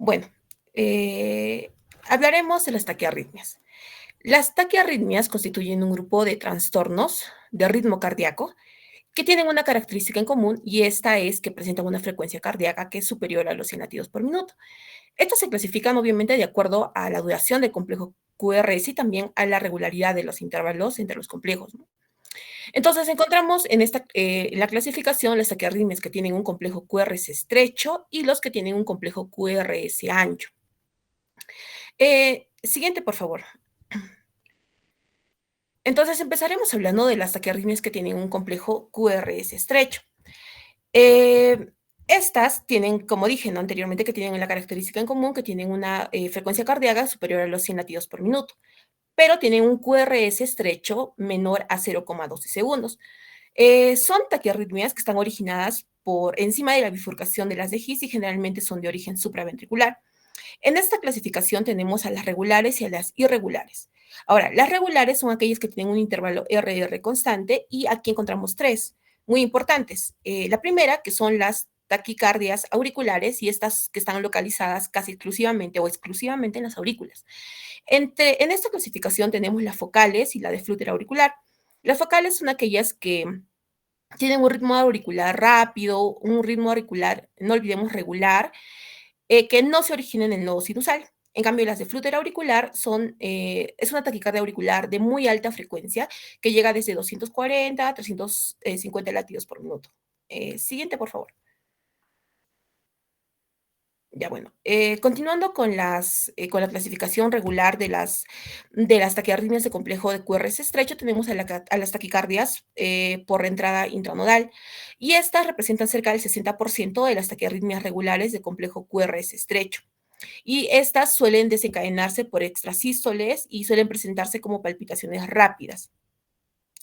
Bueno, eh, hablaremos de las taquiarritmias. Las taquiarritmias constituyen un grupo de trastornos de ritmo cardíaco que tienen una característica en común y esta es que presentan una frecuencia cardíaca que es superior a los 100 latidos por minuto. Estos se clasifican obviamente de acuerdo a la duración del complejo QRS y también a la regularidad de los intervalos entre los complejos, ¿no? Entonces encontramos en la clasificación las taquiarritmias que tienen un complejo QRS estrecho y los que tienen un complejo QRS ancho. Siguiente, por favor. Entonces empezaremos hablando de las taquiarritmias que tienen un complejo QRS estrecho. Eh, Estas tienen, como dije, ¿no?, anteriormente, que tienen la característica en común que tienen una frecuencia cardíaca superior a los 100 latidos por minuto, pero tienen un QRS estrecho menor a 0,12 segundos. Son taquiarritmias que están originadas por encima de la bifurcación de las de His y generalmente son de origen supraventricular. En esta clasificación tenemos a las regulares y a las irregulares. Ahora, las regulares son aquellas que tienen un intervalo RR constante y aquí encontramos tres muy importantes. La primera, que son las taquicardias auriculares y estas que están localizadas casi exclusivamente o exclusivamente en las aurículas. En esta clasificación tenemos las focales y la de flúter auricular. Las focales son aquellas que tienen un ritmo auricular rápido, un ritmo auricular, no olvidemos, regular, que no se origina en el nodo sinusal. En cambio, las de flúter auricular es una taquicardia auricular de muy alta frecuencia que llega desde 240 a 350 latidos por minuto. Siguiente, por favor. Ya, bueno, continuando con la clasificación regular de las taquiarritmias de complejo de QRS estrecho, tenemos a las taquicardias por entrada intranodal, y estas representan cerca del 60% de las taquiarritmias regulares de complejo QRS estrecho. Y estas suelen desencadenarse por extrasístoles y suelen presentarse como palpitaciones rápidas.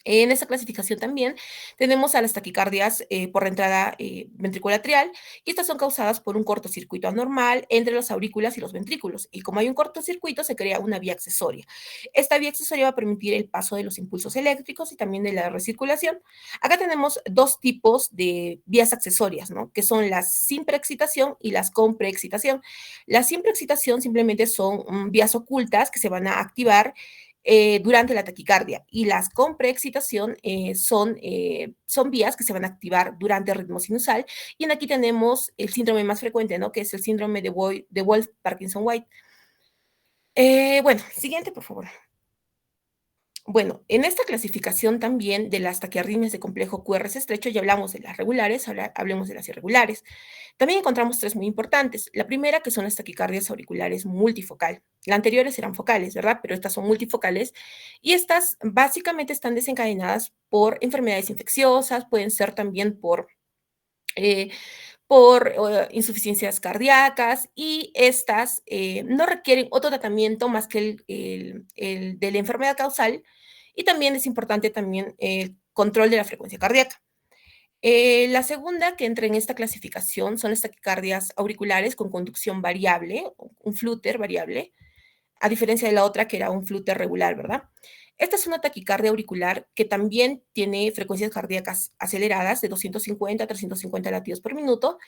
En esta clasificación también tenemos a las taquicardias por entrada ventriculateral, y estas son causadas por un cortocircuito anormal entre las aurículas y los ventrículos. Y como hay un cortocircuito, se crea una vía accesoria. Esta vía accesoria va a permitir el paso de los impulsos eléctricos y también de la recirculación. Acá tenemos dos tipos de vías accesorias, ¿no?, que son la sin preexcitación y las con preexcitación. La sin preexcitación simplemente son vías ocultas que se van a activar durante la taquicardia, y las con preexcitación son vías que se van a activar durante el ritmo sinusal. Y en aquí tenemos el síndrome más frecuente, ¿no?, que es el síndrome de Wolff-Parkinson-White. Bueno, siguiente, por favor. Bueno, en esta clasificación también de las taquiarritmias de complejo QRS estrecho ya hablamos de las regulares, ahora hablemos de las irregulares. También encontramos tres muy importantes. La primera, que son las taquicardias auriculares multifocal. Las anteriores eran focales, ¿verdad? Pero estas son multifocales y estas básicamente están desencadenadas por enfermedades infecciosas, pueden ser también eh, por insuficiencias cardíacas, y estas no requieren otro tratamiento más que el de la enfermedad causal, y también es importante también el control de la frecuencia cardíaca. La segunda que entra en esta clasificación son las taquicardias auriculares con conducción variable, un flúter variable, a diferencia de la otra que era un flúter regular, ¿verdad? Esta es una taquicardia auricular que también tiene frecuencias cardíacas aceleradas de 250 a 350 latidos por minuto,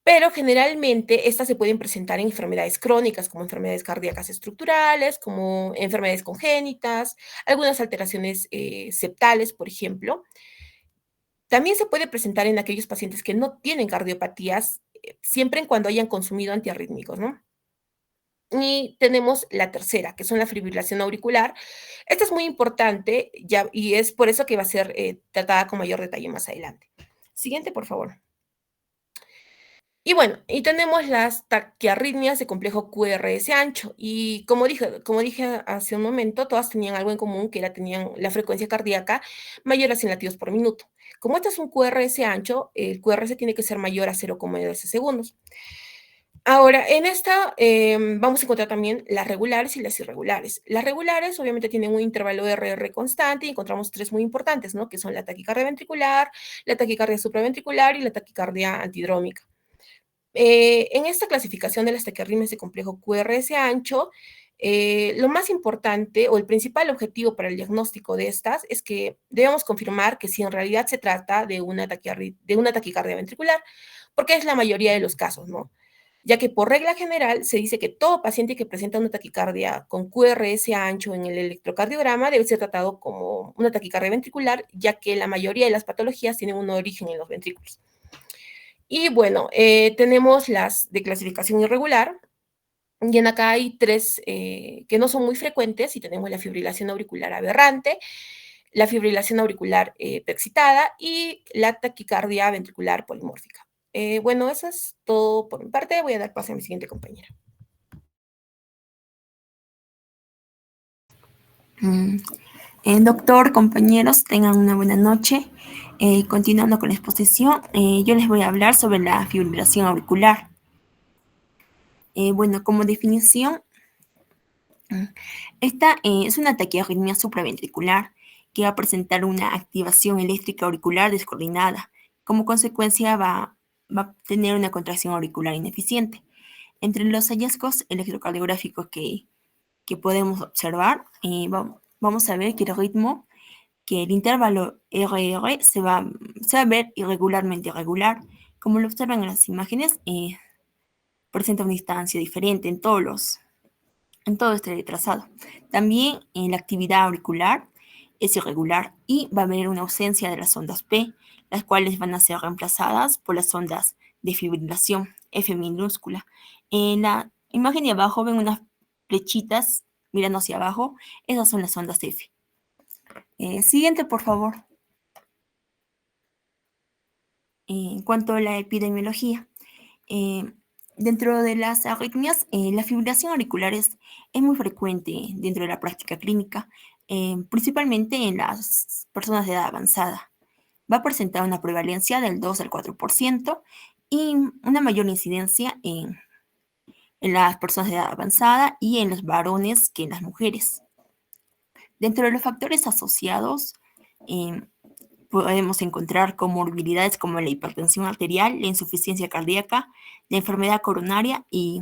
pero generalmente estas se pueden presentar en enfermedades crónicas, como enfermedades cardíacas estructurales, como enfermedades congénitas, algunas alteraciones septales, por ejemplo. También se puede presentar en aquellos pacientes que no tienen cardiopatías, siempre en cuando hayan consumido antiarrítmicos, ¿no? Y tenemos la tercera, que son la fibrilación auricular. Esta es muy importante ya, y es por eso que va a ser tratada con mayor detalle más adelante. Siguiente, por favor. Y bueno, y tenemos las taquiarritmias de complejo QRS ancho. Y como dije hace un momento, todas tenían algo en común, que tenían la frecuencia cardíaca mayor a 100 latidos por minuto. Como este es un QRS ancho, el QRS tiene que ser mayor a 0,12 segundos. Ahora, en esta vamos a encontrar también las regulares y las irregulares. Las regulares obviamente tienen un intervalo RR constante y encontramos tres muy importantes, ¿no?, que son la taquicardia ventricular, la taquicardia supraventricular y la taquicardia antidrómica. En esta clasificación de las taquiarritmias de complejo QRS ancho, lo más importante o el principal objetivo para el diagnóstico de estas es que debemos confirmar que si en realidad se trata de una taquicardia ventricular, porque es la mayoría de los casos, ¿no? ya que por regla general se dice que todo paciente que presenta una taquicardia con QRS ancho en el electrocardiograma debe ser tratado como una taquicardia ventricular, ya que la mayoría de las patologías tienen un origen en los ventrículos. Y bueno, tenemos las de clasificación irregular, y en acá hay tres que no son muy frecuentes, y tenemos la fibrilación auricular aberrante, la fibrilación auricular preexcitada y la taquicardia ventricular polimórfica. Bueno, eso es todo por mi parte. Voy a dar paso a mi siguiente compañera. Mm, Doctor, compañeros, tengan una buena noche. Continuando con la exposición, yo les voy a hablar sobre la fibrilación auricular. Bueno, como definición, mm, esta es una taquiarritmia supraventricular que va a presentar una activación eléctrica auricular descoordinada. Como consecuencia va a tener una contracción auricular ineficiente. Entre los hallazgos electrocardiográficos que podemos observar, vamos a ver que el ritmo, que el intervalo RR se va a ver irregularmente irregular. Como lo observan en las imágenes, presenta una distancia diferente en todo este trazado. También la actividad auricular es irregular y va a haber una ausencia de las ondas P, las cuales van a ser reemplazadas por las ondas de fibrilación F minúscula. En la imagen de abajo ven unas flechitas mirando hacia abajo, esas son las ondas F. Siguiente, por favor. En cuanto a la epidemiología, eh, dentro de las arritmias, la fibrilación auricular es muy frecuente dentro de la práctica clínica, principalmente en las personas de edad avanzada. Va a presentar una prevalencia del 2 al 4% y una mayor incidencia en las personas de edad avanzada y en los varones que en las mujeres. Dentro de los factores asociados, eh, podemos encontrar comorbilidades como la hipertensión arterial, la insuficiencia cardíaca, la enfermedad coronaria y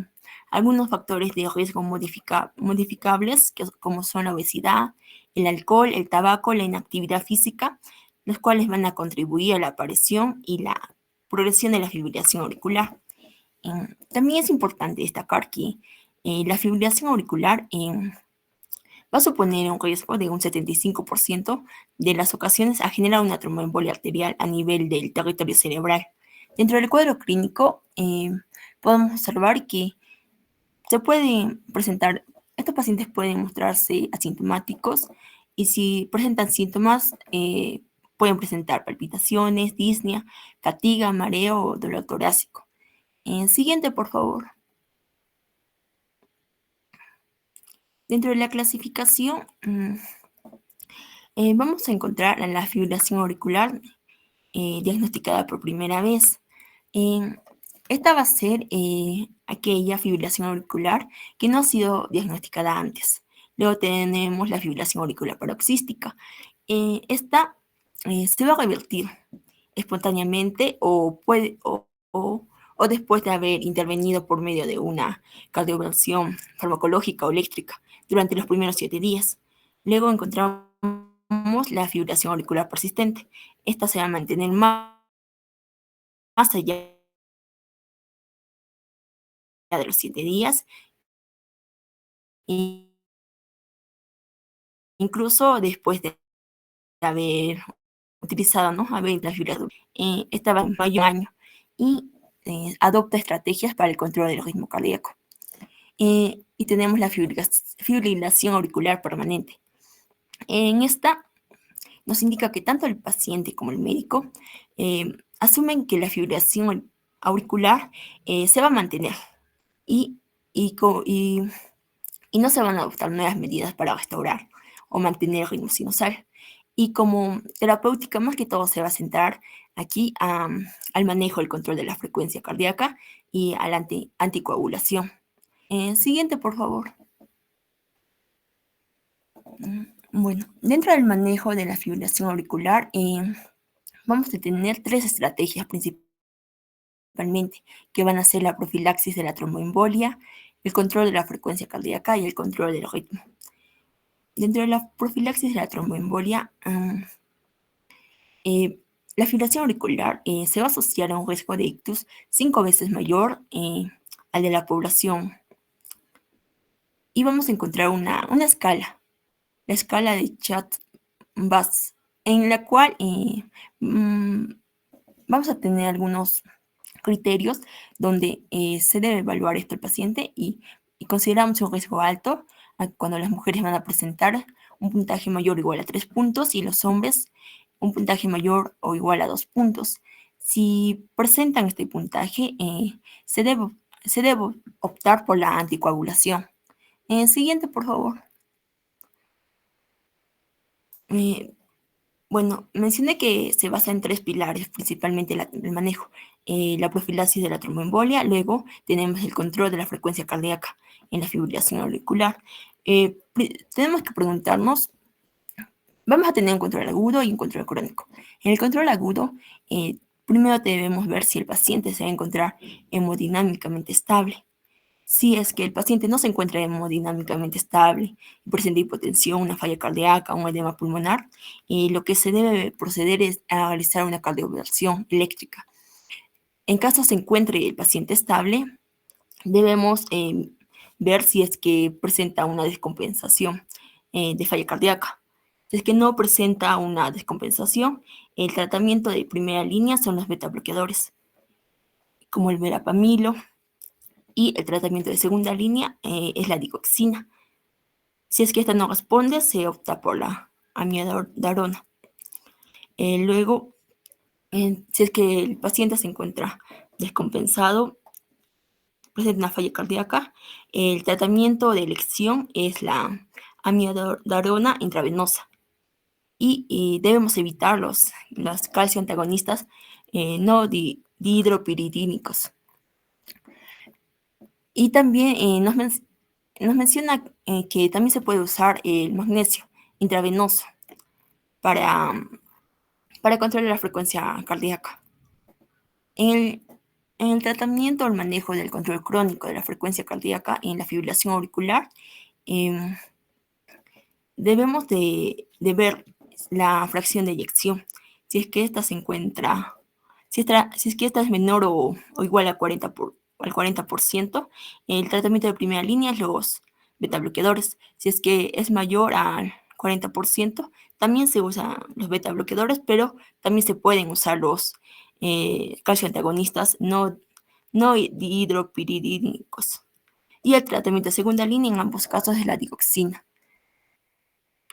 algunos factores de riesgo modificables, como son la obesidad, el alcohol, el tabaco, la inactividad física, los cuales van a contribuir a la aparición y la progresión de la fibrilación auricular. También es importante destacar que la fibrilación auricular va a suponer un riesgo de un 75% de las ocasiones a generar una tromboembolia arterial a nivel del territorio cerebral. Dentro del cuadro clínico, podemos observar que se pueden presentar, estos pacientes pueden mostrarse asintomáticos y si presentan síntomas, pueden presentar palpitaciones, disnea, fatiga, mareo o dolor torácico. Siguiente, por favor. Dentro de la clasificación, vamos a encontrar la fibrilación auricular diagnosticada por primera vez. Eh, Esta va a ser aquella fibrilación auricular que no ha sido diagnosticada antes. Luego tenemos la fibrilación auricular paroxística. Esta se va a revertir espontáneamente o después de haber intervenido por medio de una cardioversión farmacológica o eléctrica durante los primeros 7 días. Luego encontramos la fibrilación auricular persistente. Esta se va a mantener más allá de los 7 días, e incluso después de haber utilizado, ¿no? Haber la fibrilación. Esta va en mayo de un año y adopta estrategias para el control del ritmo cardíaco. Y tenemos la fibrilación auricular permanente. En esta nos indica que tanto el paciente como el médico asumen que la fibrilación auricular se va a mantener y, y, y, y no se van a adoptar nuevas medidas para restaurar o mantener el ritmo sinusal. Y como terapéutica, más que todo se va a centrar aquí al manejo, el control de la frecuencia cardíaca y a la anticoagulación. Siguiente, por favor. Bueno, dentro del manejo de la fibrilación auricular, vamos a tener 3 estrategias principalmente, que van a ser la profilaxis de la tromboembolia, el control de la frecuencia cardíaca y el control del ritmo. Dentro de la profilaxis de la tromboembolia, la fibrilación auricular se va a asociar a un riesgo de ictus 5 veces mayor al de la población. Y vamos a encontrar una escala, la escala de Chatbus, en la cual vamos a tener algunos criterios donde se debe evaluar esto al paciente y consideramos un riesgo alto cuando las mujeres van a presentar un puntaje mayor o igual a 3 puntos y los hombres un puntaje mayor o igual a 2 puntos. Si presentan este puntaje, se debe, se debe optar por la anticoagulación. Siguiente, por favor. Eh, Bueno, mencioné que se basa en 3 pilares, principalmente el manejo, la profilaxis de la tromboembolia, luego tenemos el control de la frecuencia cardíaca en la fibrilación auricular. Tenemos que preguntarnos, vamos a tener un control agudo y un control crónico. En el control agudo, primero debemos ver si el paciente se va a encontrar hemodinámicamente estable. Si es que el paciente no se encuentra hemodinámicamente estable, presenta hipotensión, una falla cardíaca, un edema pulmonar, lo que se debe proceder es a realizar una cardioversión eléctrica. En caso se encuentre el paciente estable, debemos ver si es que presenta una descompensación de falla cardíaca. Si es que no presenta una descompensación, el tratamiento de primera línea son los beta bloqueadores, como el verapamilo, y el tratamiento de segunda línea es la digoxina. Si es que esta no responde, se opta por la amiodarona. Luego, si es que el paciente se encuentra descompensado, presenta una falla cardíaca, el tratamiento de elección es la amiodarona intravenosa. Y debemos evitar los calcio antagonistas no dihidropiridínicos. Y también nos menciona que también se puede usar el magnesio intravenoso para, para controlar la frecuencia cardíaca. En el tratamiento o el manejo del control crónico de la frecuencia cardíaca en la fibrilación auricular, debemos de ver la fracción de eyección. Si es que esta se encuentra, si es que esta es menor o igual a 40%, el tratamiento de primera línea es los beta bloqueadores. Si es que es mayor al 40%, también se usan los beta bloqueadores, pero también se pueden usar los calcio antagonistas no dihidropiridínicos. Y el tratamiento de segunda línea en ambos casos es la digoxina.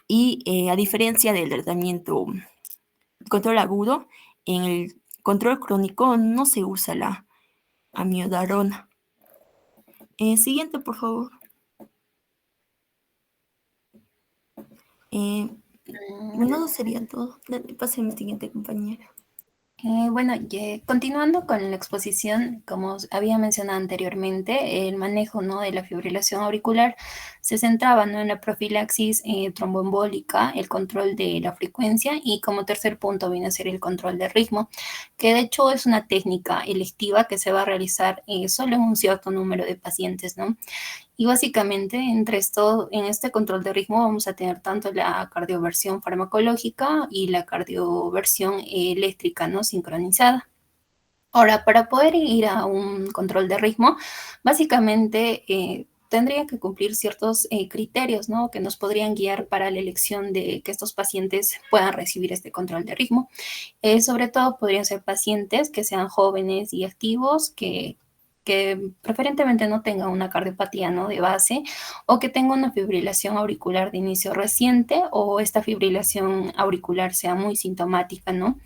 Y a diferencia del tratamiento control agudo, en el control crónico no se usa la amiodarona. Siguiente, por favor. Bueno, eso sería todo. Pase a mi siguiente compañera. Bueno, continuando con la exposición, como había mencionado anteriormente, el manejo, ¿no?, de la fibrilación auricular se centraba, ¿no?, en la profilaxis tromboembólica, el control de la frecuencia y como tercer punto viene a ser el control de ritmo, que de hecho es una técnica electiva que se va a realizar solo en un cierto número de pacientes, ¿no? Y básicamente en este control de ritmo vamos a tener tanto la cardioversión farmacológica y la cardioversión eléctrica, ¿no?, sincronizada. Ahora, para poder ir a un control de ritmo, básicamente tendría que cumplir ciertos criterios, ¿no?, que nos podrían guiar para la elección de que estos pacientes puedan recibir este control de ritmo. Sobre todo podrían ser pacientes que sean jóvenes y activos, que preferentemente no tengan una cardiopatía, ¿no?, de base, o que tengan una fibrilación auricular de inicio reciente, o esta fibrilación auricular sea muy sintomática, ¿no?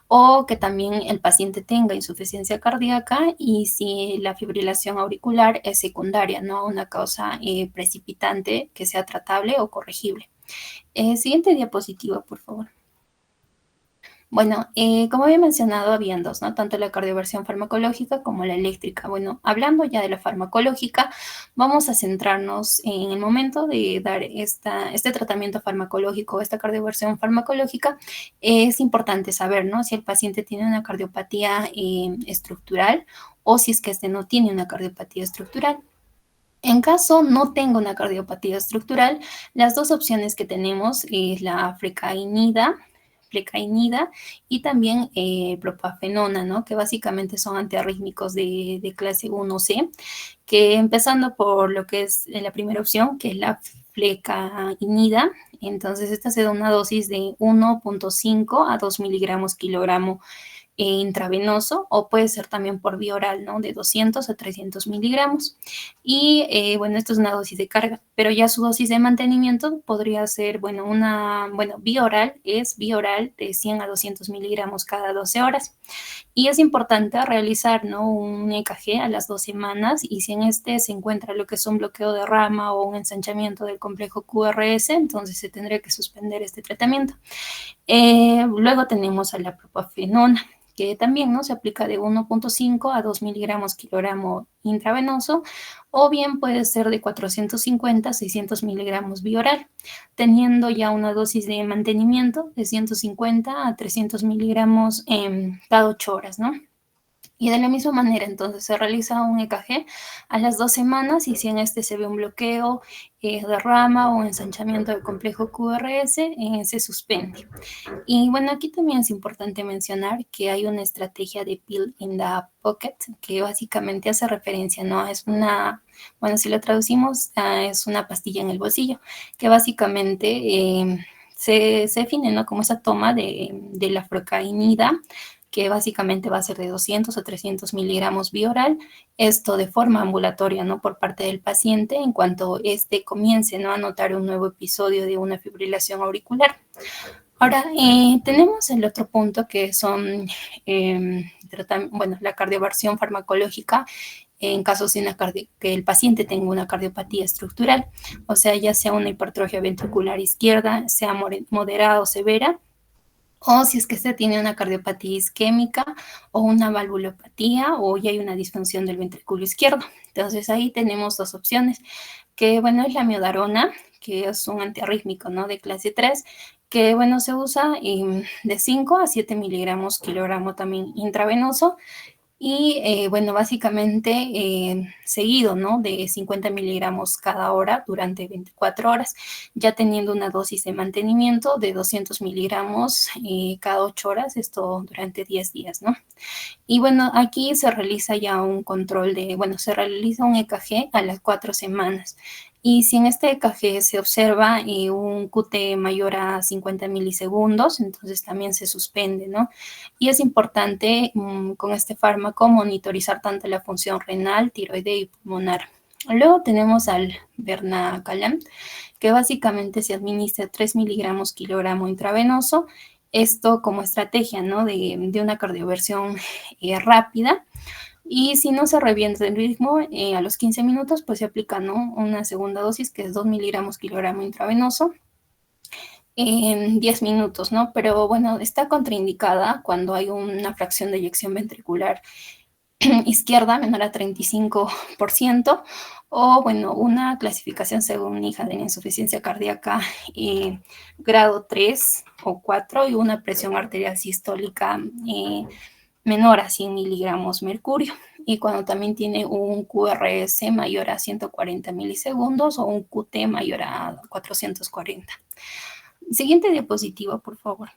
O que también el paciente tenga insuficiencia cardíaca y si la fibrilación auricular es secundaria, ¿no?, una causa precipitante que sea tratable o corregible. Siguiente diapositiva, por favor. Bueno, como había mencionado, habían dos, ¿no? Tanto la cardioversión farmacológica como la eléctrica. Bueno, hablando ya de la farmacológica, vamos a centrarnos en el momento de dar este tratamiento farmacológico, esta cardioversión farmacológica. Es importante saber, ¿no?, si el paciente tiene una cardiopatía estructural o si es que este no tiene una cardiopatía estructural. En caso no tenga una cardiopatía estructural, las dos opciones que tenemos es la frecainida flecainida y también propafenona, ¿no? Que básicamente son antiarrítmicos de clase 1C, que empezando por lo que es la primera opción, que es la flecainida. Entonces, esta se da una dosis de 1.5 a 2 miligramos kilogramo intravenoso, o puede ser también por vía oral, ¿no? De 200 a 300 miligramos. Y bueno, esto es una dosis de carga, pero ya su dosis de mantenimiento podría ser, bueno, vía oral es vía oral de 100 a 200 miligramos cada 12 horas. Y es importante realizar, ¿no? Un EKG a las 2 semanas, y si en este se encuentra lo que es un bloqueo de rama o un ensanchamiento del complejo QRS, entonces se tendría que suspender este tratamiento. Luego tenemos a la propafenona, que también, ¿no? Se aplica de 1.5 a 2 miligramos kilogramo intravenoso, o bien puede ser de 450 a 600 miligramos bioral, teniendo ya una dosis de mantenimiento de 150 a 300 miligramos cada 8 horas, ¿no? Y de la misma manera, entonces, se realiza un EKG a las 2 semanas, y si en este se ve un bloqueo de rama o ensanchamiento del complejo QRS, se suspende. Y bueno, aquí también es importante mencionar que hay una estrategia de pill in the pocket, que básicamente hace referencia, ¿no? Es una, bueno, si lo traducimos, es una pastilla en el bolsillo, que básicamente se define, ¿no? Como esa toma de la flecainida, que básicamente va a ser de 200 a 300 miligramos bioral, esto de forma ambulatoria, ¿no? Por parte del paciente en cuanto éste comience, ¿no? A notar un nuevo episodio de una fibrilación auricular. Ahora, tenemos el otro punto, que son, bueno, la cardioversión farmacológica en casos de que el paciente tenga una cardiopatía estructural, o sea, ya sea una hipertrofia ventricular izquierda, sea moderada o severa, o si es que se tiene una cardiopatía isquémica o una valvulopatía, o ya hay una disfunción del ventrículo izquierdo. Entonces ahí tenemos dos opciones, que bueno, es la miodarona, que es un antiarrítmico, ¿no? De clase 3, que bueno, se usa de 5 a 7 miligramos kilogramo también intravenoso, y bueno, básicamente seguido, ¿no? De 50 miligramos cada hora durante 24 horas, ya teniendo una dosis de mantenimiento de 200 miligramos cada 8 horas, esto durante 10 días, ¿no? Y bueno, aquí se realiza ya un control bueno, se realiza un EKG a las 4 semanas. Y si en este EKG se observa un QT mayor a 50 milisegundos, entonces también se suspende, ¿no? Y es importante con este fármaco monitorizar tanto la función renal, tiroidea y pulmonar. Luego tenemos al Bernacalam, que básicamente se administra 3 miligramos kilogramo intravenoso, esto como estrategia, ¿no? De una cardioversión rápida. Y si no se revienta el ritmo, a los 15 minutos, pues se aplica, ¿no? Una segunda dosis, que es 2 miligramos kilogramo intravenoso, en 10 minutos, ¿no? Pero bueno, está contraindicada cuando hay una fracción de eyección ventricular izquierda menor a 35%, o bueno, una clasificación según hija de insuficiencia cardíaca grado 3 o 4, y una presión arterial sistólica menor a 100 miligramos mercurio, y cuando también tiene un QRS mayor a 140 milisegundos o un QT mayor a 440. Siguiente diapositiva, por favor.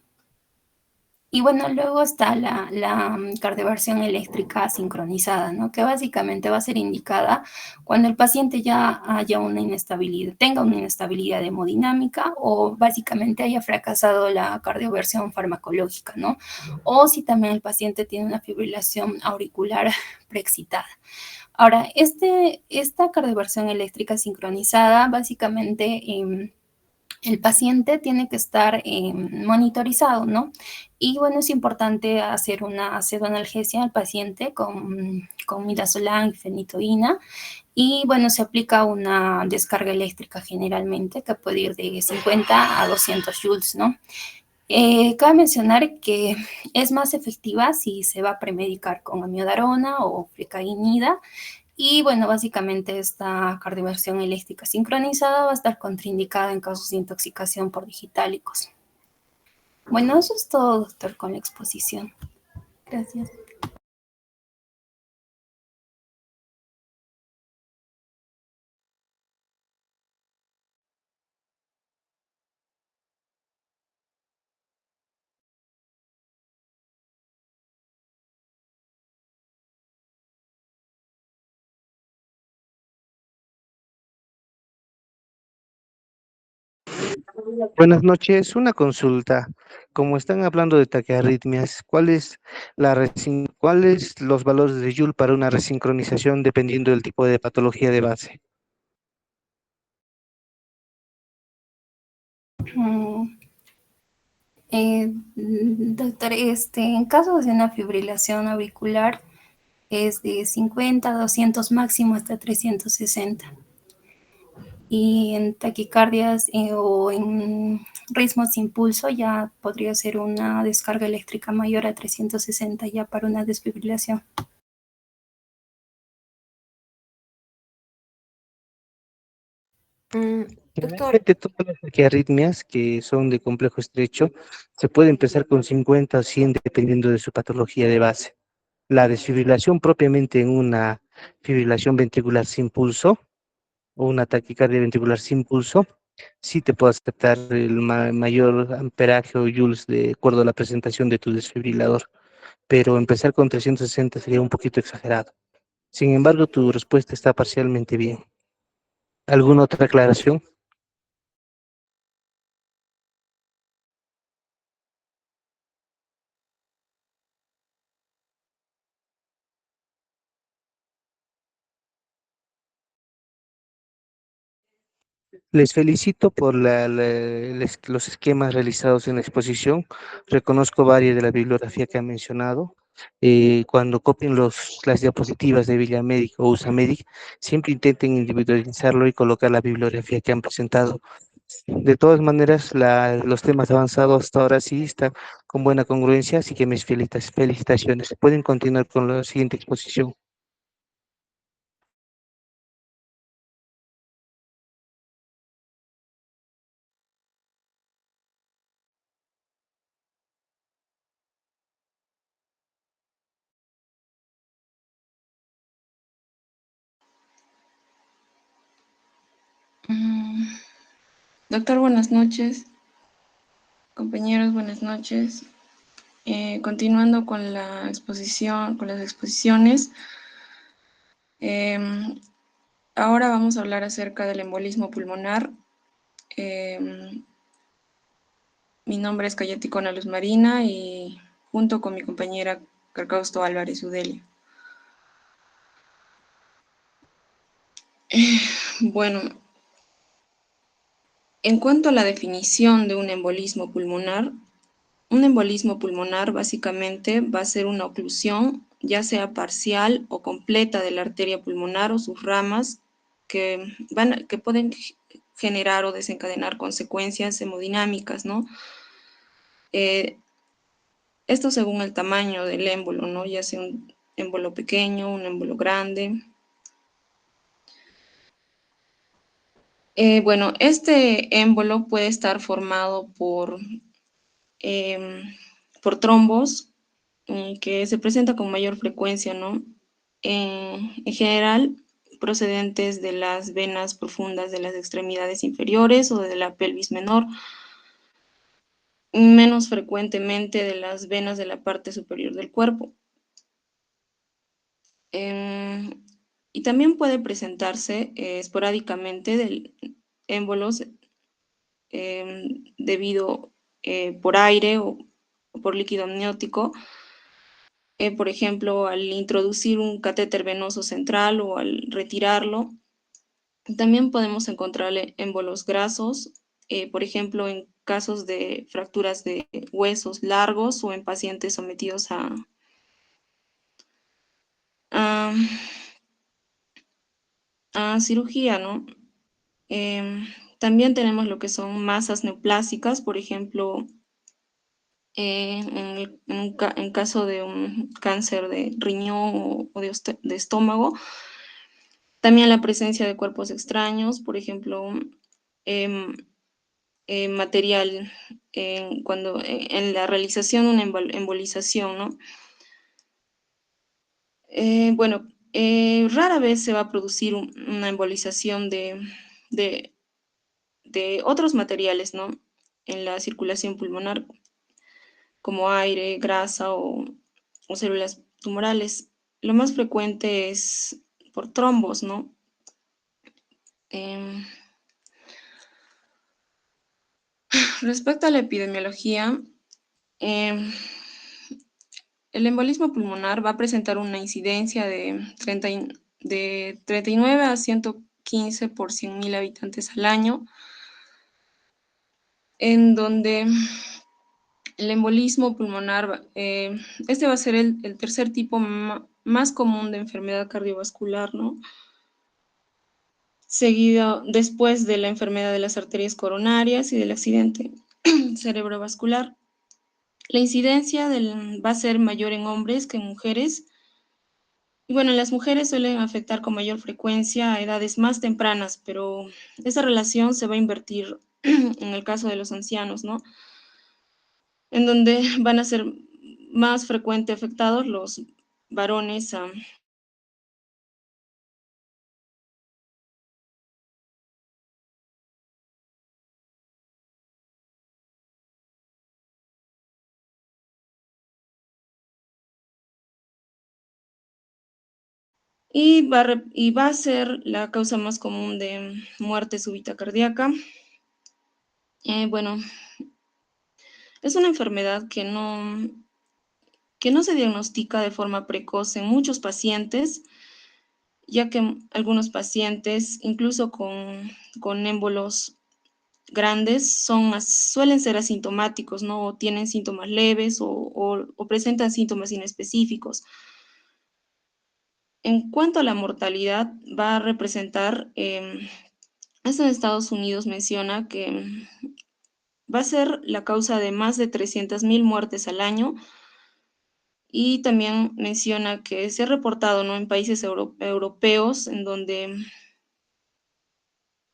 Y bueno, luego está la cardioversión eléctrica sincronizada, ¿no? Que básicamente va a ser indicada cuando el paciente ya haya una inestabilidad, tenga una inestabilidad hemodinámica, o básicamente haya fracasado la cardioversión farmacológica, ¿no? O si también el paciente tiene una fibrilación auricular preexcitada. Ahora, esta cardioversión eléctrica sincronizada, básicamente el paciente tiene que estar monitorizado, ¿no? Y bueno, es importante hacer una pseudoanalgesia al paciente con midazolam y fenitoína. Y bueno, se aplica una descarga eléctrica generalmente, que puede ir de 50 a 200 joules, ¿no? Cabe mencionar que es más efectiva si se va a premedicar con amiodarona o flecainida. Y bueno, básicamente esta cardioversión eléctrica sincronizada va a estar contraindicada en casos de intoxicación por digitálicos. Bueno, eso es todo, doctor, con la exposición. Gracias. Buenas noches, una consulta. Como están hablando de taquiarritmias, ¿cuáles los valores de Joule para una resincronización dependiendo del tipo de patología de base? Mm, doctor, en caso de una fibrilación auricular es de 50 a 200 máximo hasta 360. Y en taquicardias o en ritmos sin pulso ya podría ser una descarga eléctrica mayor a 360 ya para una desfibrilación. Doctor, Generalmente todas las taquiarritmias que son de complejo estrecho se puede empezar con 50 o 100 dependiendo de su patología de base. La desfibrilación propiamente en una fibrilación ventricular sin pulso o una taquicardia ventricular sin pulso, sí te puedo aceptar el mayor amperaje o joules de acuerdo a la presentación de tu desfibrilador, pero empezar con 360 sería un poquito exagerado. Sin embargo, tu respuesta está parcialmente bien. ¿Alguna otra aclaración? Les felicito por los esquemas realizados en la exposición. Reconozco varias de la bibliografía que han mencionado. Cuando copien las diapositivas de Villamedic o Usamedic, siempre intenten individualizarlo y colocar la bibliografía que han presentado. De todas maneras, los temas avanzados hasta ahora sí están con buena congruencia, así que mis felicitaciones. Pueden continuar con la siguiente exposición. Mm, Doctor, buenas noches. Compañeros, buenas noches. Continuando con la exposición, con las exposiciones, em, ahora vamos a hablar acerca del embolismo pulmonar. Em, Mi nombre es Cayeti Cona Luz Marina y junto con mi compañera Carcausto Álvarez Udelia. Bueno, en cuanto a la definición de un embolismo pulmonar básicamente va a ser una oclusión, ya sea parcial o completa de la arteria pulmonar o sus ramas que pueden generar o desencadenar consecuencias hemodinámicas, ¿no? Eh, Esto según el tamaño del émbolo, ¿no? Ya sea un émbolo pequeño, un émbolo grande. Bueno, este émbolo puede estar formado em, por trombos que se presenta con mayor frecuencia, ¿no? En general, procedentes de las venas profundas de las extremidades inferiores o de la pelvis menor, menos frecuentemente de las venas de la parte superior del cuerpo. Em, y también puede presentarse esporádicamente de émbolos debido por aire o por líquido amniótico, por ejemplo, al introducir un catéter venoso central o al retirarlo. También podemos encontrarle émbolos grasos, por ejemplo, en casos de fracturas de huesos largos o en pacientes sometidos a, a cirugía, ¿no? Em, También tenemos lo que son masas neoplásicas, por ejemplo, en caso de un cáncer de riñón o de estómago. También la presencia de cuerpos extraños, por ejemplo, em, material en la realización de una embolización, ¿no? Bueno, rara vez se va a producir una embolización de, de otros materiales, ¿no? En la circulación pulmonar, como aire, grasa o células tumorales. Lo más frecuente es por trombos, ¿no? Em, Respecto a la epidemiología, em, el embolismo pulmonar va a presentar una incidencia de 39 a 115 por 100.000 habitantes al año, en donde el embolismo pulmonar, este va a ser el tercer tipo más común de enfermedad cardiovascular, ¿no? Seguido después de la enfermedad de las arterias coronarias y del accidente cerebrovascular. La incidencia va a ser mayor en hombres que en mujeres. Y bueno, las mujeres suelen afectar con mayor frecuencia a edades más tempranas, pero esa relación se va a invertir en el caso de los ancianos, ¿no? En donde van a ser más frecuente afectados los varones. Y va a ser la causa más común de muerte súbita cardíaca. Bueno, es una enfermedad que no se diagnostica de forma precoz en muchos pacientes, ya que algunos pacientes, incluso con émbolos grandes, suelen ser asintomáticos, ¿no? O tienen síntomas leves o presentan síntomas inespecíficos. En cuanto a la mortalidad, va a representar, esto en Estados Unidos menciona que va a ser la causa de más de 300.000 muertes al año, y también menciona que se ha reportado, ¿no?, en países europeos, en donde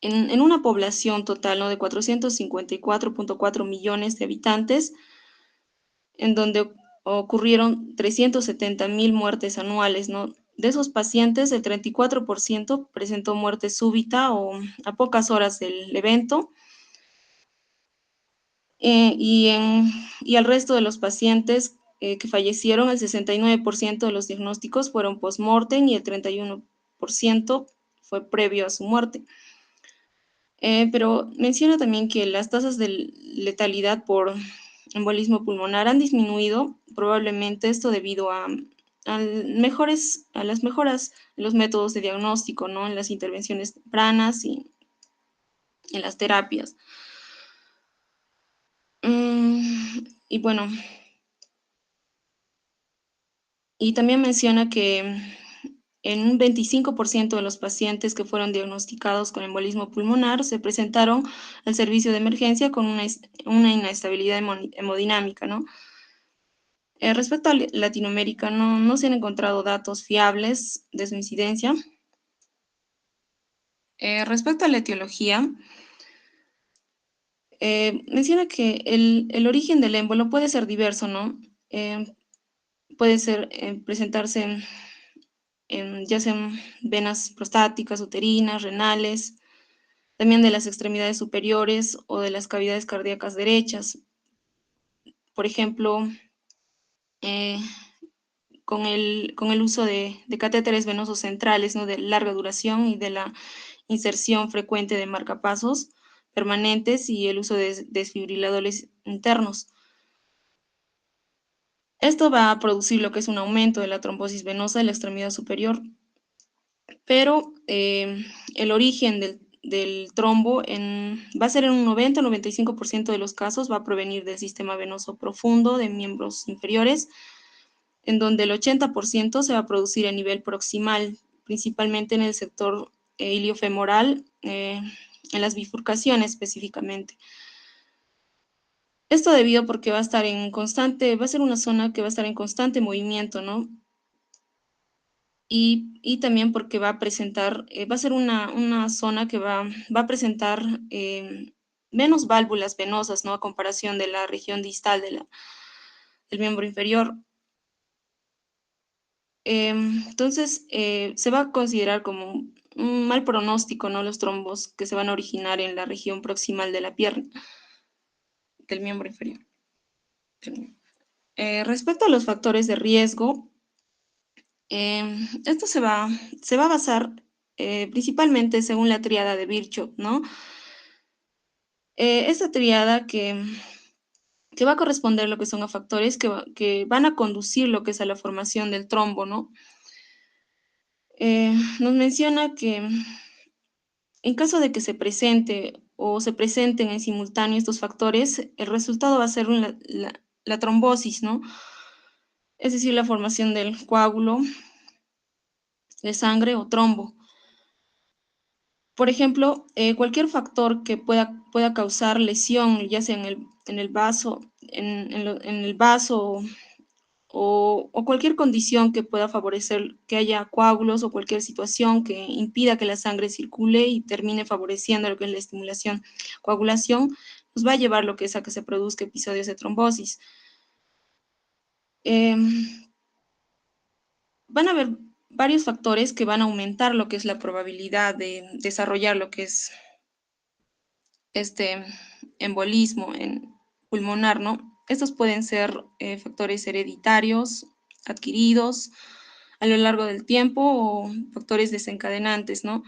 en una población total, ¿no?, de 454.4 millones de habitantes, en donde ocurrieron 370.000 muertes anuales, ¿no? De esos pacientes, el 34% presentó muerte súbita o a pocas horas del evento, y al resto de los pacientes que fallecieron, el 69% de los diagnósticos fueron post-mortem y el 31% fue previo a su muerte. Pero menciona también que las tasas de letalidad por embolismo pulmonar han disminuido, probablemente esto debido a las mejoras en los métodos de diagnóstico, ¿no?, en las intervenciones tempranas y en las terapias. Y bueno, y también menciona que en un 25% de los pacientes que fueron diagnosticados con embolismo pulmonar se presentaron al servicio de emergencia con una inestabilidad hemodinámica, ¿no? Respecto a Latinoamérica, no se han encontrado datos fiables de su incidencia. Respecto a la etiología, menciona que el origen del émbolo puede ser diverso, ¿no? Puede ser presentarse ya sean venas prostáticas, uterinas, renales, también de las extremidades superiores o de las cavidades cardíacas derechas. Por ejemplo, eh, con el uso de catéteres venosos centrales, ¿no?, de larga duración y de la inserción frecuente de marcapasos permanentes y el uso de desfibriladores internos. Esto va a producir lo que es un aumento de la trombosis venosa de la extremidad superior, pero el origen del trombo va a ser en un 90-95% de los casos, va a provenir del sistema venoso profundo de miembros inferiores, en donde el 80% se va a producir a nivel proximal, principalmente en el sector iliofemoral, en las bifurcaciones específicamente. Esto debido porque va a ser una zona que va a estar en constante movimiento, ¿no? Y también porque va a ser una zona que va a presentar menos válvulas venosas, ¿no?, a comparación de la región distal del miembro inferior. Entonces, se va a considerar como un mal pronóstico, ¿no?, los trombos que se van a originar en la región proximal de la pierna, del miembro inferior. Respecto a los factores de riesgo, esto se va a basar principalmente según la tríada de Virchow, ¿no? Esta triada que va a corresponder lo que son a factores que van a conducir lo que es a la formación del trombo, ¿no? Nos menciona que en caso de que se presente o se presenten en simultáneo estos factores, el resultado va a ser la trombosis, ¿no? Es decir, la formación del coágulo de sangre o trombo. Por ejemplo, cualquier factor que pueda causar lesión, ya sea en el vaso, en el vaso o cualquier condición que pueda favorecer que haya coágulos o cualquier situación que impida que la sangre circule y termine favoreciendo lo que es la estimulación, coagulación, nos va a llevar lo que es a que se produzca episodios de trombosis. Van a haber varios factores que van a aumentar lo que es la probabilidad de desarrollar lo que es este embolismo pulmonar, ¿no? Estos pueden ser factores hereditarios, adquiridos a lo largo del tiempo o factores desencadenantes, ¿no?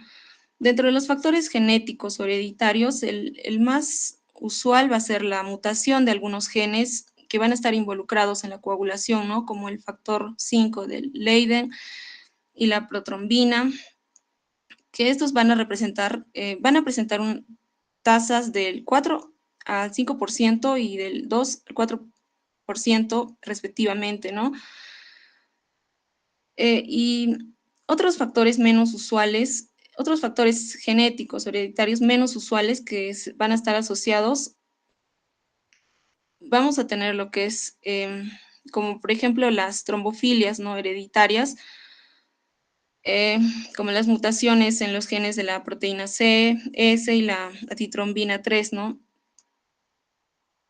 Dentro de los factores genéticos o hereditarios, el más usual va a ser la mutación de algunos genes que van a estar involucrados en la coagulación, ¿no? Como el factor 5 del Leiden y la protrombina, que estos van a presentar tasas del 4 al 5% y del 2 al 4% respectivamente, ¿no? Y otros factores menos usuales, otros factores genéticos hereditarios menos usuales que van a estar asociados, vamos a tener lo que es, como por ejemplo las trombofilias no hereditarias, eh, como las mutaciones en los genes de la proteína C, S y la atitrombina 3, ¿no?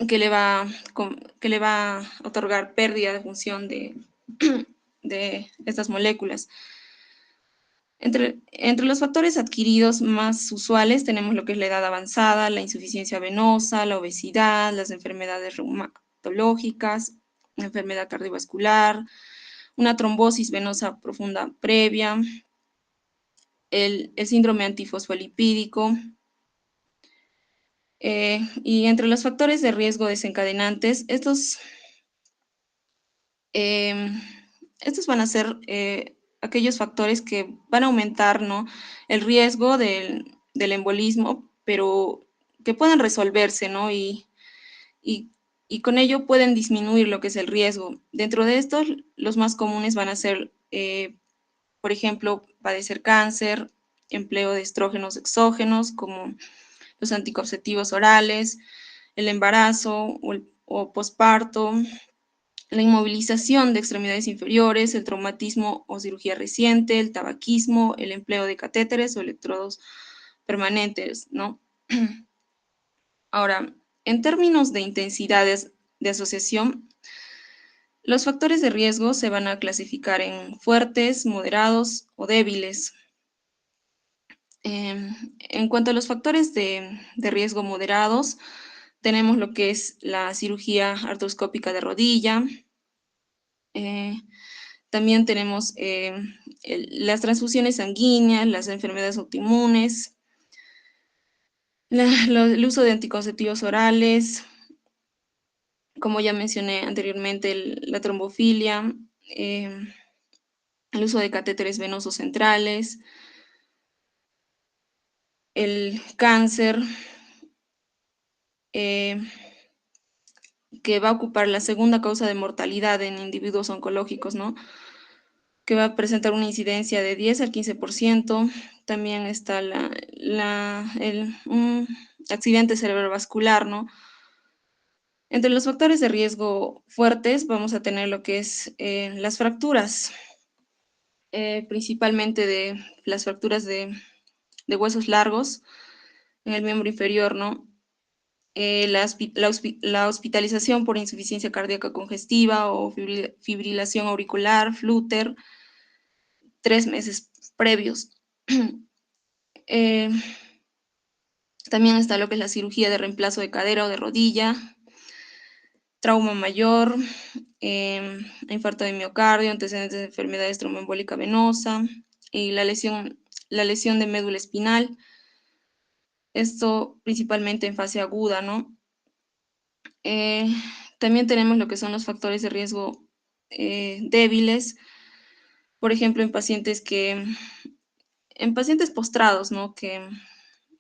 Que le va a otorgar pérdida de función de estas moléculas. Entre los factores adquiridos más usuales tenemos lo que es la edad avanzada, la insuficiencia venosa, la obesidad, las enfermedades reumatológicas, la enfermedad cardiovascular, una trombosis venosa profunda previa, el síndrome antifosfolipídico. Y entre los factores de riesgo desencadenantes, estos van a ser aquellos factores que van a aumentar, ¿no? El riesgo del embolismo, pero que pueden resolverse, ¿no? Y- y con ello pueden disminuir lo que es el riesgo. Dentro de estos, los más comunes van a ser, por ejemplo, padecer cáncer, empleo de estrógenos exógenos, como los anticonceptivos orales, el embarazo o posparto, la inmovilización de extremidades inferiores, el traumatismo o cirugía reciente, el tabaquismo, el empleo de catéteres o electrodos permanentes, ¿no? Ahora, en términos de intensidades de asociación, los factores de riesgo se van a clasificar en fuertes, moderados o débiles. En cuanto a los factores de riesgo moderados, tenemos lo que es la cirugía artroscópica de rodilla, también tenemos las transfusiones sanguíneas, las enfermedades autoinmunes, el uso de anticonceptivos orales, como ya mencioné anteriormente, la trombofilia, el uso de catéteres venosos centrales, el cáncer, eh, que va a ocupar la segunda causa de mortalidad en individuos oncológicos, ¿no? Que va a presentar una incidencia de 10 al 15%. También está un accidente cerebrovascular, ¿no? Entre los factores de riesgo fuertes vamos a tener lo que es las fracturas, principalmente de las fracturas de huesos largos en el miembro inferior, ¿no? La hospitalización por insuficiencia cardíaca congestiva o fibrilación auricular, flúter, 3 meses previos. También está lo que es la cirugía de reemplazo de cadera o de rodilla, trauma mayor, infarto de miocardio, antecedentes de enfermedades tromboembólica venosa y la lesión de médula espinal. Esto principalmente en fase aguda, ¿no? Eh, También tenemos lo que son los factores de riesgo débiles, por ejemplo, en pacientes postrados, ¿no? Que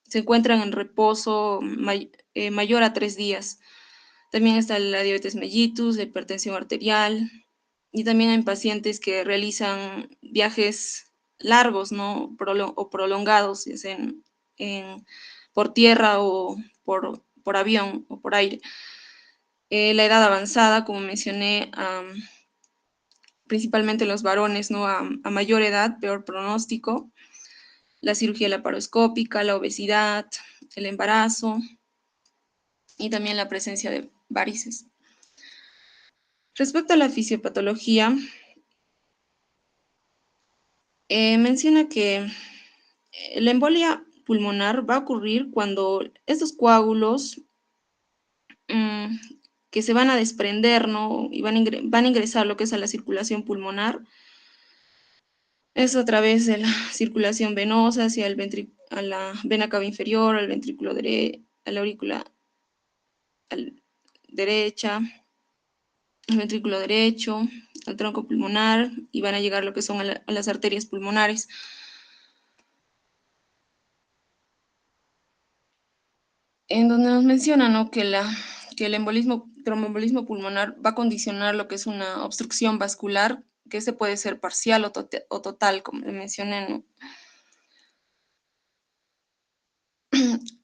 se encuentran en reposo mayor a 3 días. También está la diabetes mellitus, la hipertensión arterial, y también en pacientes que realizan viajes largos, ¿no? O prolongados, ya sea por tierra o por avión o por aire. La edad avanzada, como mencioné, principalmente los varones, ¿no? A mayor edad, peor pronóstico. La cirugía laparoscópica, la obesidad, el embarazo y también la presencia de varices. Respecto a la fisiopatología, menciona que la embolia pulmonar va a ocurrir cuando estos coágulos mm, que se van a desprender, ¿no? Y van a ingresar lo que es a la circulación pulmonar. Es a través de la circulación venosa hacia a la vena cava inferior, al ventrículo a la aurícula derecha, al ventrículo derecho, al tronco pulmonar y van a llegar lo que son a las arterias pulmonares. En donde nos menciona, ¿no? que el tromboembolismo pulmonar va a condicionar lo que es una obstrucción vascular, que este puede ser parcial o total, como le mencioné, ¿no?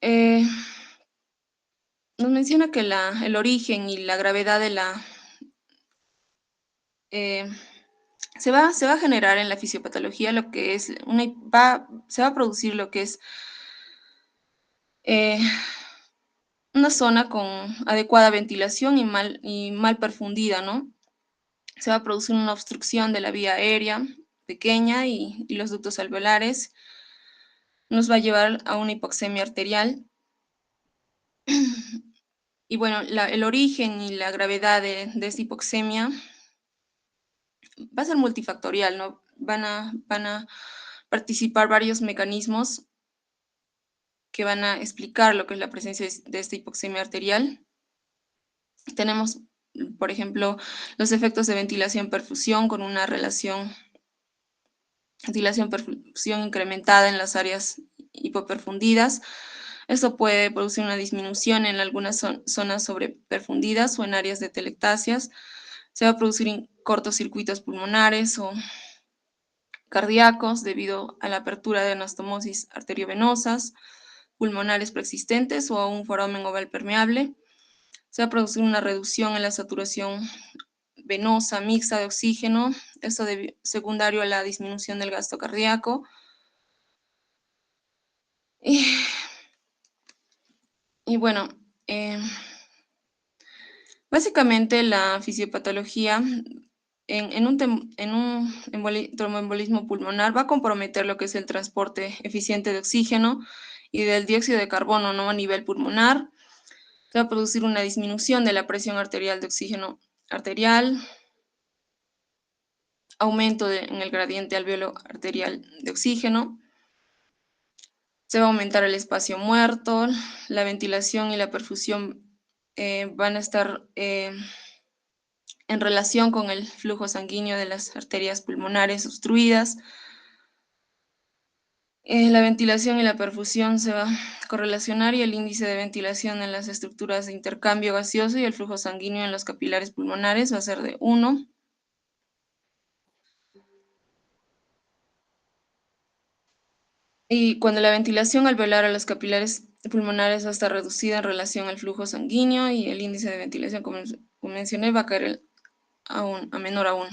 Eh, Nos menciona que el origen y la gravedad de eh, se va a generar en la fisiopatología lo que es se va a producir lo que es eh, una zona con adecuada ventilación y mal perfundida, ¿no? Se va a producir una obstrucción de la vía aérea pequeña y los ductos alveolares. Nos va a llevar a una hipoxemia arterial. Y bueno, el origen y la gravedad de esta hipoxemia va a ser multifactorial, ¿no? Van a participar varios mecanismos que van a explicar lo que es la presencia de esta hipoxemia arterial. Tenemos, por ejemplo, los efectos de ventilación-perfusión con una relación ventilación-perfusión incrementada en las áreas hipoperfundidas. Esto puede producir una disminución en algunas zonas sobreperfundidas o en áreas de telectasias. Se va a producir cortocircuitos pulmonares o cardíacos debido a la apertura de anastomosis arteriovenosas, pulmonares preexistentes o a un foramen oval permeable. Se va a producir una reducción en la saturación venosa mixta de oxígeno, esto secundario a la disminución del gasto cardíaco. Y, y bueno, básicamente la fisiopatología en un tromboembolismo pulmonar va a comprometer lo que es el transporte eficiente de oxígeno y del dióxido de carbono, ¿no? A nivel pulmonar. Se va a producir una disminución de la presión arterial de oxígeno arterial, aumento en el gradiente alveolo arterial de oxígeno. Se va a aumentar el espacio muerto, la ventilación y la perfusión van a estar en relación con el flujo sanguíneo de las arterias pulmonares obstruidas. La ventilación y la perfusión se va a correlacionar y el índice de ventilación en las estructuras de intercambio gaseoso y el flujo sanguíneo en los capilares pulmonares va a ser de 1. Y cuando la ventilación alveolar a los capilares pulmonares va a estar reducida en relación al flujo sanguíneo y el índice de ventilación, como mencioné, va a caer a menor a 1.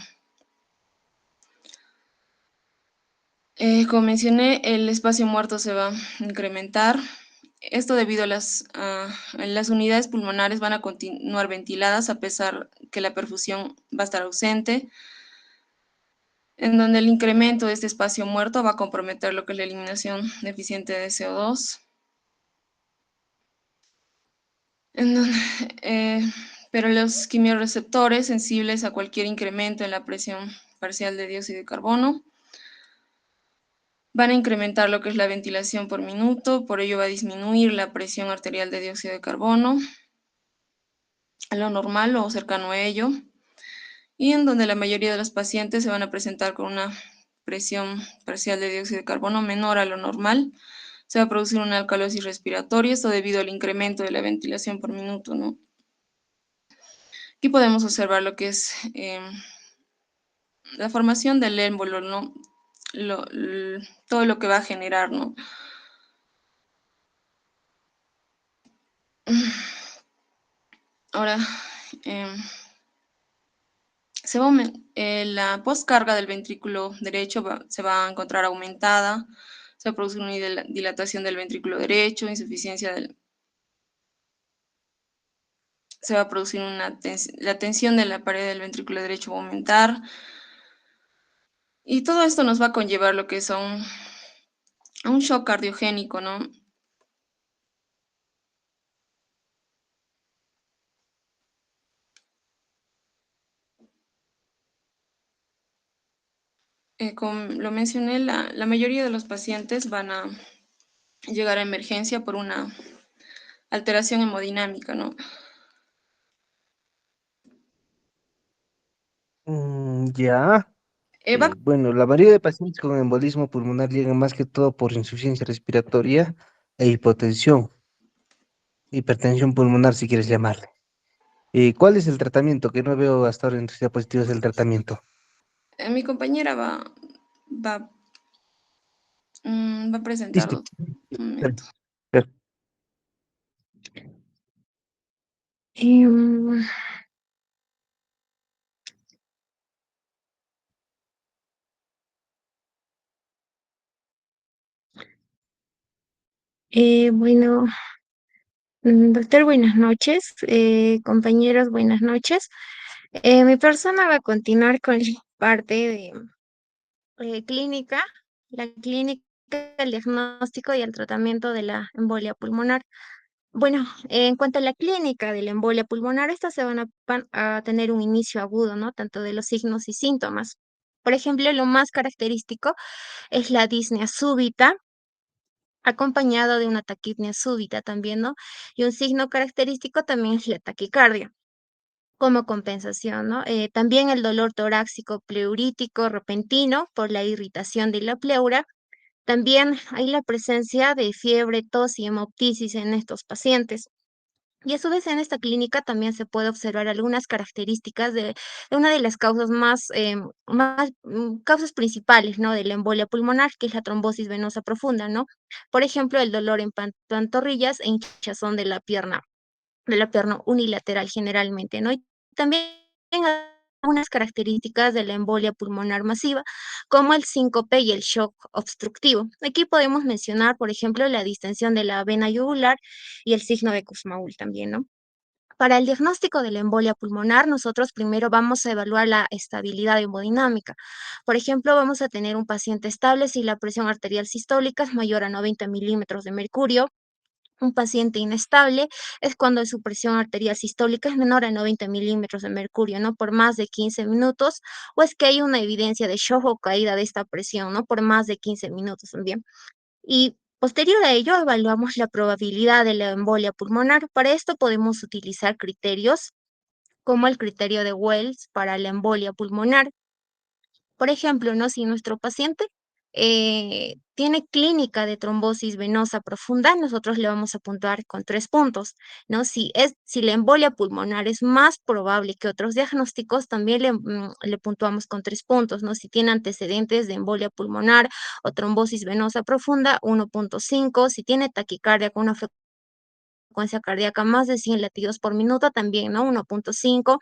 Como mencioné, el espacio muerto se va a incrementar. Esto debido a las unidades pulmonares van a continuar ventiladas a pesar que la perfusión va a estar ausente, en donde el incremento de este espacio muerto va a comprometer lo que es la eliminación deficiente de CO2. En donde, pero los quimiorreceptores sensibles a cualquier incremento en la presión parcial de dióxido de carbono Van a incrementar lo que es la ventilación por minuto, por ello va a disminuir la presión arterial de dióxido de carbono a lo normal o cercano a ello, y en donde la mayoría de los pacientes se van a presentar con una presión parcial de dióxido de carbono menor a lo normal. Se va a producir una alcalosis respiratoria, esto debido al incremento de la ventilación por minuto, ¿no? Aquí podemos observar lo que es la formación del émbolo, ¿no? Todo lo que va a generar, ¿no? Ahora, em, la postcarga del ventrículo derecho se va a encontrar aumentada, se va a producir una dilatación del ventrículo derecho, se va a producir la tensión de la pared del ventrículo derecho va a aumentar, y todo esto nos va a conllevar lo que son a un shock cardiogénico, ¿no? Como lo mencioné, la mayoría de los pacientes van a llegar a emergencia por una alteración hemodinámica, ¿no? Ya. Va Bueno, la mayoría de pacientes con embolismo pulmonar llegan más que todo por insuficiencia respiratoria e hipertensión pulmonar, si quieres llamarle. ¿Cuál es el tratamiento? Que no veo hasta ahora en tus diapositivas el tratamiento. Mi compañera va, va a Listo. presentarlo. Un Per- momento. per- Em, bueno, doctor, buenas noches. Compañeros, buenas noches. Mi persona va a continuar con la parte de clínica, la clínica, el diagnóstico y el tratamiento de la embolia pulmonar. Bueno, en cuanto a la clínica de la embolia pulmonar, estas van a tener un inicio agudo, ¿no? Tanto de los signos y síntomas. Por ejemplo, lo más característico es la disnea súbita, acompañado de una taquipnea súbita también, ¿no? Y un signo característico también es la taquicardia. Como compensación, ¿no? También el dolor torácico pleurítico repentino por la irritación de la pleura. También hay la presencia de fiebre, tos y hemoptisis en estos pacientes. Y a su vez en esta clínica también se puede observar algunas características de una de las causas causas principales, ¿no? De la embolia pulmonar, que es la trombosis venosa profunda, ¿no? Por ejemplo, el dolor en pantorrillas e hinchazón de la pierna unilateral generalmente, ¿no? Y también algunas características de la embolia pulmonar masiva, como el síncope y el shock obstructivo. Aquí podemos mencionar, por ejemplo, la distensión de la vena yugular y el signo de Kussmaul también, ¿no? Para el diagnóstico de la embolia pulmonar, nosotros primero vamos a evaluar la estabilidad hemodinámica. Por ejemplo, vamos a tener un paciente estable si la presión arterial sistólica es mayor a 90 milímetros de mercurio. Un paciente inestable es cuando su presión arterial sistólica es menor a 90 milímetros de mercurio, ¿no? Por más de 15 minutos, o es que hay una evidencia de shock o caída de esta presión, ¿no? Por más de 15 minutos también. Y posterior a ello, evaluamos la probabilidad de la embolia pulmonar. Para esto podemos utilizar criterios como el criterio de Wells para la embolia pulmonar. Por ejemplo, ¿no? Si nuestro paciente tiene clínica de trombosis venosa profunda, nosotros le vamos a puntuar con 3 puntos, ¿no? Si la embolia pulmonar es más probable que otros diagnósticos, también le puntuamos con 3 puntos, ¿no? Si tiene antecedentes de embolia pulmonar o trombosis venosa profunda, 1.5. Si tiene taquicardia con una frecuencia cardíaca más de 100 latidos por minuto, también, ¿no? 1.5.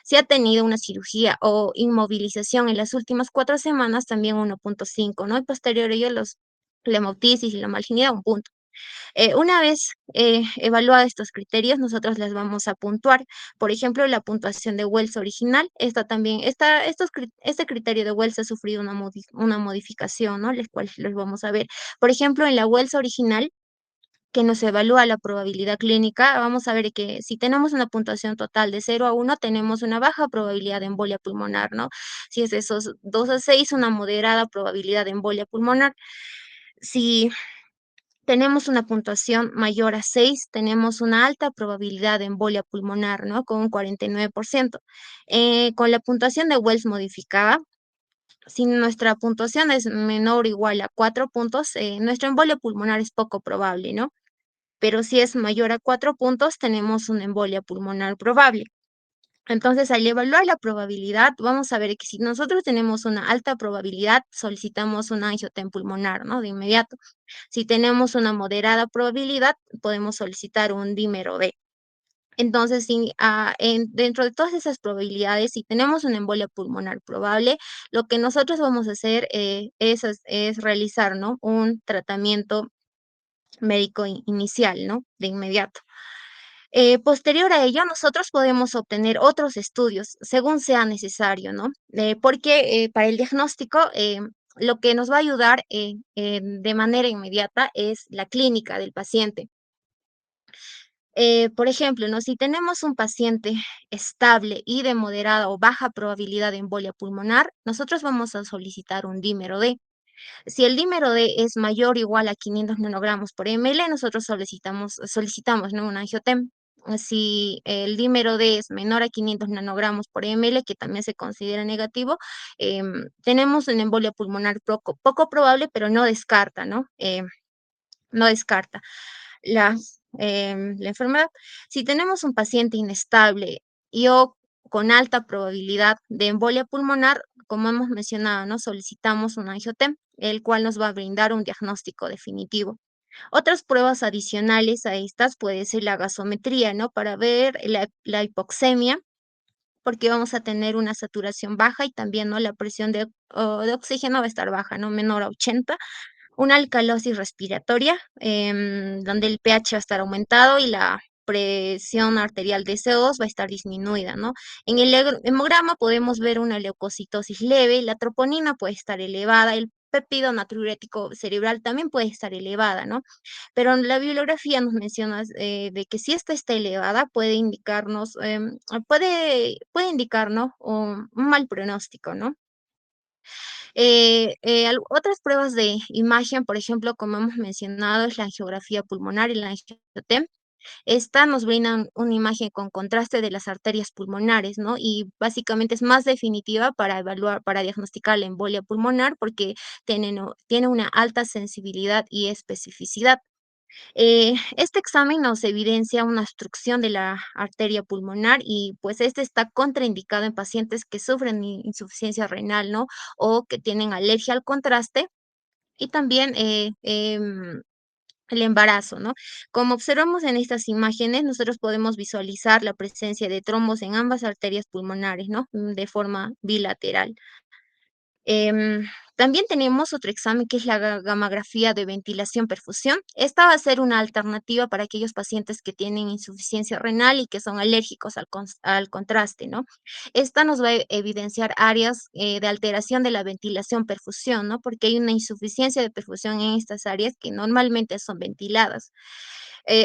Si ha tenido una cirugía o inmovilización en las últimas 4 semanas, también 1.5, ¿no? Y posterior a ello, la hemoptisis y la malginidad, 1 punto. Una vez evaluados estos criterios, nosotros les vamos a puntuar. Por ejemplo, la puntuación de Wells original, este criterio de Wells ha sufrido una modificación, ¿no? Las cuales los vamos a ver. Por ejemplo, en la Wells original, que nos evalúa la probabilidad clínica, vamos a ver que si tenemos una puntuación total de 0 a 1, tenemos una baja probabilidad de embolia pulmonar, ¿no? Si es de esos 2 a 6, una moderada probabilidad de embolia pulmonar. Si tenemos una puntuación mayor a 6, tenemos una alta probabilidad de embolia pulmonar, ¿no? Con un 49%. Con la puntuación de Wells modificada, si nuestra puntuación es menor o igual a 4 puntos, nuestra embolia pulmonar es poco probable, ¿no? Pero si es mayor a 4 puntos, tenemos una embolia pulmonar probable. Entonces, al evaluar la probabilidad, vamos a ver que si nosotros tenemos una alta probabilidad, solicitamos una angiotem pulmonar, ¿no? De inmediato. Si tenemos una moderada probabilidad, podemos solicitar un dímero D. Entonces, dentro de todas esas probabilidades, si tenemos una embolia pulmonar probable, lo que nosotros vamos a hacer es realizar, ¿no? Un tratamiento médico inicial, ¿no? De inmediato. Posterior a ello, nosotros podemos obtener otros estudios según sea necesario, ¿no? Porque para el diagnóstico, lo que nos va a ayudar de manera inmediata es la clínica del paciente. Por ejemplo, ¿no? Si tenemos un paciente estable y de moderada o baja probabilidad de embolia pulmonar, nosotros vamos a solicitar un dímero D. Si el dímero D es mayor o igual a 500 nanogramos por ml, nosotros solicitamos, ¿no? Un angiotem. Si el dímero D es menor a 500 nanogramos por ml, que también se considera negativo, tenemos una embolia pulmonar poco probable, pero no descarta, ¿no? No descarta la enfermedad. Si tenemos un paciente inestable y o con alta probabilidad de embolia pulmonar, como hemos mencionado, ¿no? Solicitamos un angiotem, el cual nos va a brindar un diagnóstico definitivo. Otras pruebas adicionales a estas puede ser la gasometría, ¿no? Para ver la hipoxemia, porque vamos a tener una saturación baja y también, ¿no? La presión de oxígeno va a estar baja, ¿no? Menor a 80, una alcalosis respiratoria, donde el pH va a estar aumentado y la presión arterial de CO2 va a estar disminuida, ¿no? En el hemograma podemos ver una leucocitosis leve, la troponina puede estar elevada, el péptido natriurético cerebral también puede estar elevada, ¿no? Pero en la bibliografía nos menciona de que si esta está elevada puede indicarnos, puede indicarnos un mal pronóstico, ¿no? Otras pruebas de imagen, por ejemplo, como hemos mencionado, es la angiografía pulmonar y la angiotem. Esta nos brinda una imagen con contraste de las arterias pulmonares, ¿no? Y básicamente es más definitiva para evaluar, para diagnosticar la embolia pulmonar porque tiene una alta sensibilidad y especificidad. Este examen nos evidencia una obstrucción de la arteria pulmonar y pues este está contraindicado en pacientes que sufren insuficiencia renal, ¿no? O que tienen alergia al contraste y también el embarazo, ¿no? Como observamos en estas imágenes, nosotros podemos visualizar la presencia de trombos en ambas arterias pulmonares, ¿no? De forma bilateral. Em, También tenemos otro examen que es la gamografía de ventilación-perfusión. Esta va a ser una alternativa para aquellos pacientes que tienen insuficiencia renal y que son alérgicos al contraste, ¿no? Esta nos va a evidenciar áreas de alteración de la ventilación-perfusión, ¿no? Porque hay una insuficiencia de perfusión en estas áreas que normalmente son ventiladas.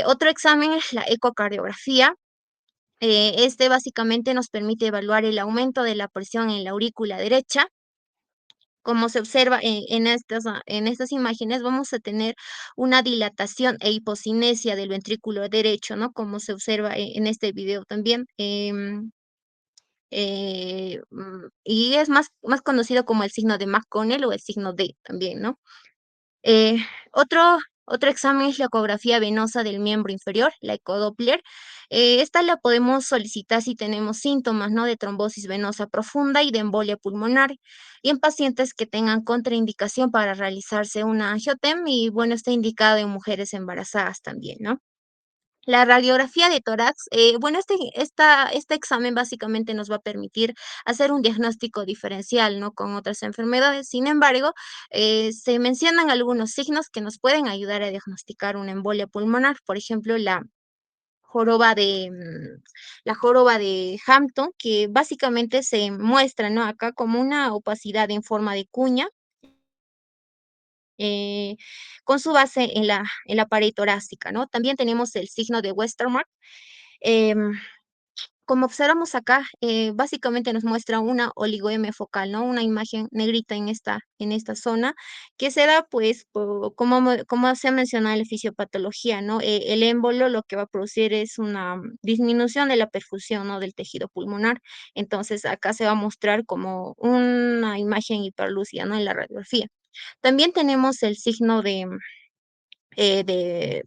Otro examen es la ecocardiografía. Este básicamente nos permite evaluar el aumento de la presión en la aurícula derecha. Como se observa en estas imágenes, vamos a tener una dilatación e hipocinesia del ventrículo derecho, ¿no? Como se observa en este video también. Y es más conocido como el signo de McConnell o el signo D también, ¿no? Eh, otro, otro examen es la ecografía venosa del miembro inferior, la ecodoppler. Esta la podemos solicitar si tenemos síntomas, ¿no? De trombosis venosa profunda y de embolia pulmonar. Y en pacientes que tengan contraindicación para realizarse una angiotem y bueno, está indicado en mujeres embarazadas también, ¿no? La radiografía de tórax, bueno, este examen básicamente nos va a permitir hacer un diagnóstico diferencial, ¿no? Con otras enfermedades. Sin embargo, se mencionan algunos signos que nos pueden ayudar a diagnosticar una embolia pulmonar. Por ejemplo, la joroba de Hampton, que básicamente se muestra, ¿no? Acá como una opacidad en forma de cuña con su base en la pared torácica, ¿no? También tenemos el signo de Westermarck. em, Como observamos acá, básicamente nos muestra una oligoeme focal, ¿no? Una imagen negrita en esta zona, que se da, pues, como se ha mencionado en la fisiopatología, ¿no? El émbolo lo que va a producir es una disminución de la perfusión, ¿no? Del tejido pulmonar. Entonces, acá se va a mostrar como una imagen hiperlúcida, ¿no? En la radiografía. También tenemos el signo de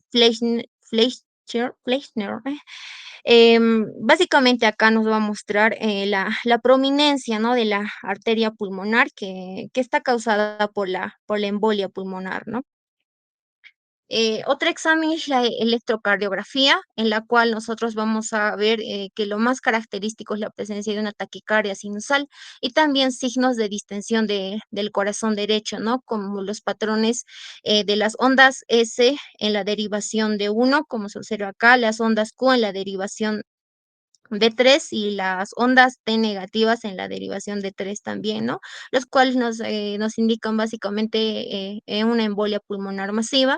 Fleischner. Básicamente acá nos va a mostrar la prominencia, ¿no? De la arteria pulmonar que está causada por la embolia pulmonar, ¿no? Otro examen es la electrocardiografía, en la cual nosotros vamos a ver que lo más característico es la presencia de una taquicardia sinusal y también signos de distensión del corazón derecho, ¿no? Como los patrones de las ondas S en la derivación de uno, como se observa acá, las ondas Q en la derivación de 3 y las ondas T negativas en la derivación de 3 también, ¿no? Los cuales nos indican básicamente una embolia pulmonar masiva.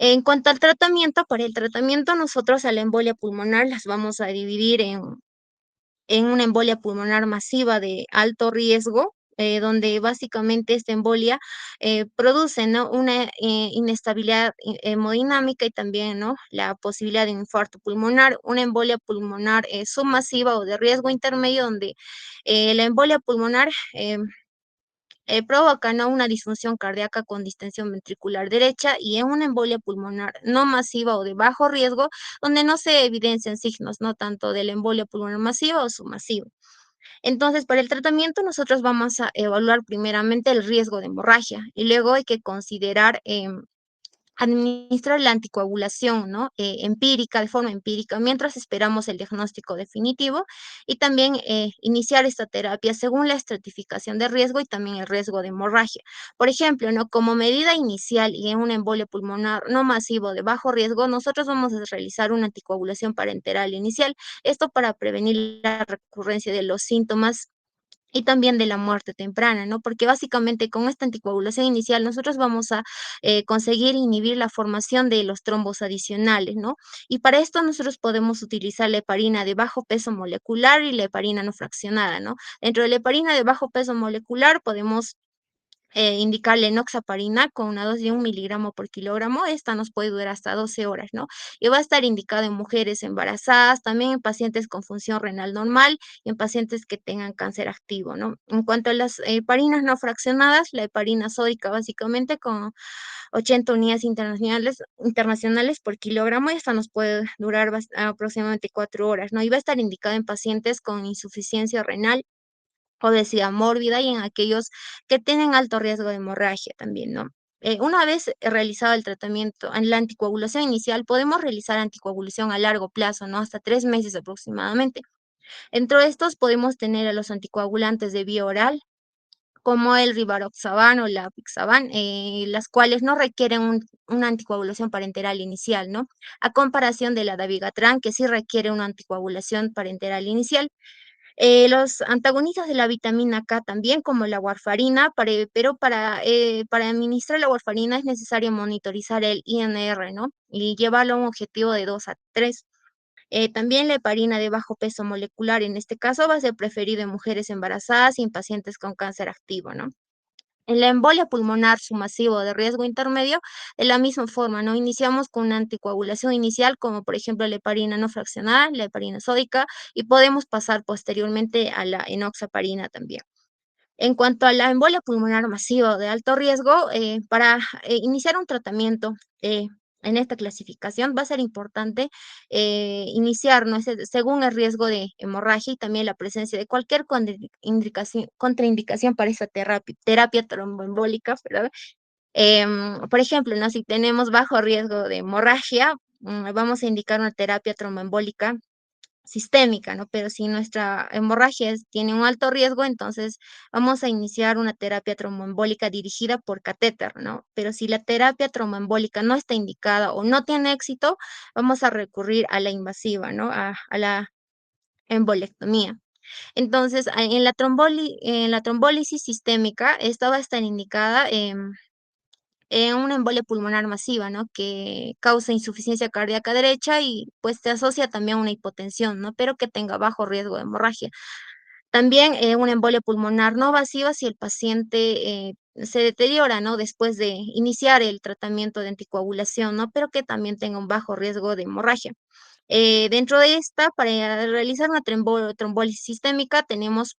En cuanto al tratamiento, para el tratamiento nosotros a la embolia pulmonar las vamos a dividir en una embolia pulmonar masiva de alto riesgo, donde básicamente esta embolia produce, ¿no? Una inestabilidad hemodinámica y también, ¿no? La posibilidad de un infarto pulmonar, una embolia pulmonar submasiva o de riesgo intermedio, donde la embolia pulmonar provoca, ¿no? Una disfunción cardíaca con distensión ventricular derecha y en una embolia pulmonar no masiva o de bajo riesgo, donde no se evidencian signos, ¿no? Tanto de la embolia pulmonar masiva o submasiva. Entonces, para el tratamiento nosotros vamos a evaluar primeramente el riesgo de hemorragia y luego hay que considerar administrar la anticoagulación, ¿no? Empírica, de forma empírica, mientras esperamos el diagnóstico definitivo y también iniciar esta terapia según la estratificación de riesgo y también el riesgo de hemorragia. Por ejemplo, ¿no? Como medida inicial y en una embolia pulmonar no masivo de bajo riesgo, nosotros vamos a realizar una anticoagulación parenteral inicial, esto para prevenir la recurrencia de los síntomas y también de la muerte temprana, ¿no? Porque básicamente con esta anticoagulación inicial nosotros vamos a conseguir inhibir la formación de los trombos adicionales, ¿no? Y para esto nosotros podemos utilizar la heparina de bajo peso molecular y la heparina no fraccionada, ¿no? Dentro de la heparina de bajo peso molecular podemos indicarle enoxaparina con una dosis de 1 miligramo por kilogramo. Esta nos puede durar hasta 12 horas, ¿no? Y va a estar indicada en mujeres embarazadas, también en pacientes con función renal normal y en pacientes que tengan cáncer activo, ¿no? En cuanto a las heparinas no fraccionadas, la heparina sódica básicamente con 80 unidades internacionales por kilogramo, y esta nos puede durar aproximadamente 4 horas, ¿no? Y va a estar indicada en pacientes con insuficiencia renal, obesidad mórbida y en aquellos que tienen alto riesgo de hemorragia también, ¿no? Una vez realizado el tratamiento, en la anticoagulación inicial, podemos realizar anticoagulación a largo plazo, ¿no? Hasta 3 meses aproximadamente. Entre estos podemos tener a los anticoagulantes de vía oral, como el rivaroxaban o la apixaban, las cuales no requieren una anticoagulación parenteral inicial, ¿no? A comparación de la dabigatran, que sí requiere una anticoagulación parenteral inicial. Los antagonistas de la vitamina K también, como la warfarina, pero para administrar la warfarina es necesario monitorizar el INR, ¿no? Y llevarlo a un objetivo de 2 a 3. También la heparina de bajo peso molecular, en este caso, va a ser preferido en mujeres embarazadas y en pacientes con cáncer activo, ¿no? En la embolia pulmonar submasivo de riesgo intermedio, de la misma forma, ¿no? Iniciamos con una anticoagulación inicial, como por ejemplo la heparina no fraccionada, la heparina sódica, y podemos pasar posteriormente a la enoxaparina también. En cuanto a la embolia pulmonar masiva de alto riesgo, para iniciar un tratamiento en esta clasificación va a ser importante iniciar, ¿no? Según el riesgo de hemorragia y también la presencia de cualquier contraindicación para esa terapia tromboembólica, ¿verdad? Por ejemplo, ¿no? Si tenemos bajo riesgo de hemorragia, vamos a indicar una terapia tromboembólica sistémica, ¿no? Pero si nuestra hemorragia tiene un alto riesgo, entonces vamos a iniciar una terapia tromboembólica dirigida por catéter, ¿no? Pero si la terapia tromboembólica no está indicada o no tiene éxito, vamos a recurrir a la invasiva, ¿no? A la embolectomía. Entonces, en la trombólisis sistémica, esta va a estar indicada en una embolia pulmonar masiva, ¿no? Que causa insuficiencia cardíaca derecha y pues se asocia también a una hipotensión, ¿no? Pero que tenga bajo riesgo de hemorragia. También una embolia pulmonar no invasiva si el paciente se deteriora, ¿no? Después de iniciar el tratamiento de anticoagulación, ¿no? Pero que también tenga un bajo riesgo de hemorragia. Dentro de esta, para realizar una trombólisis sistémica, tenemos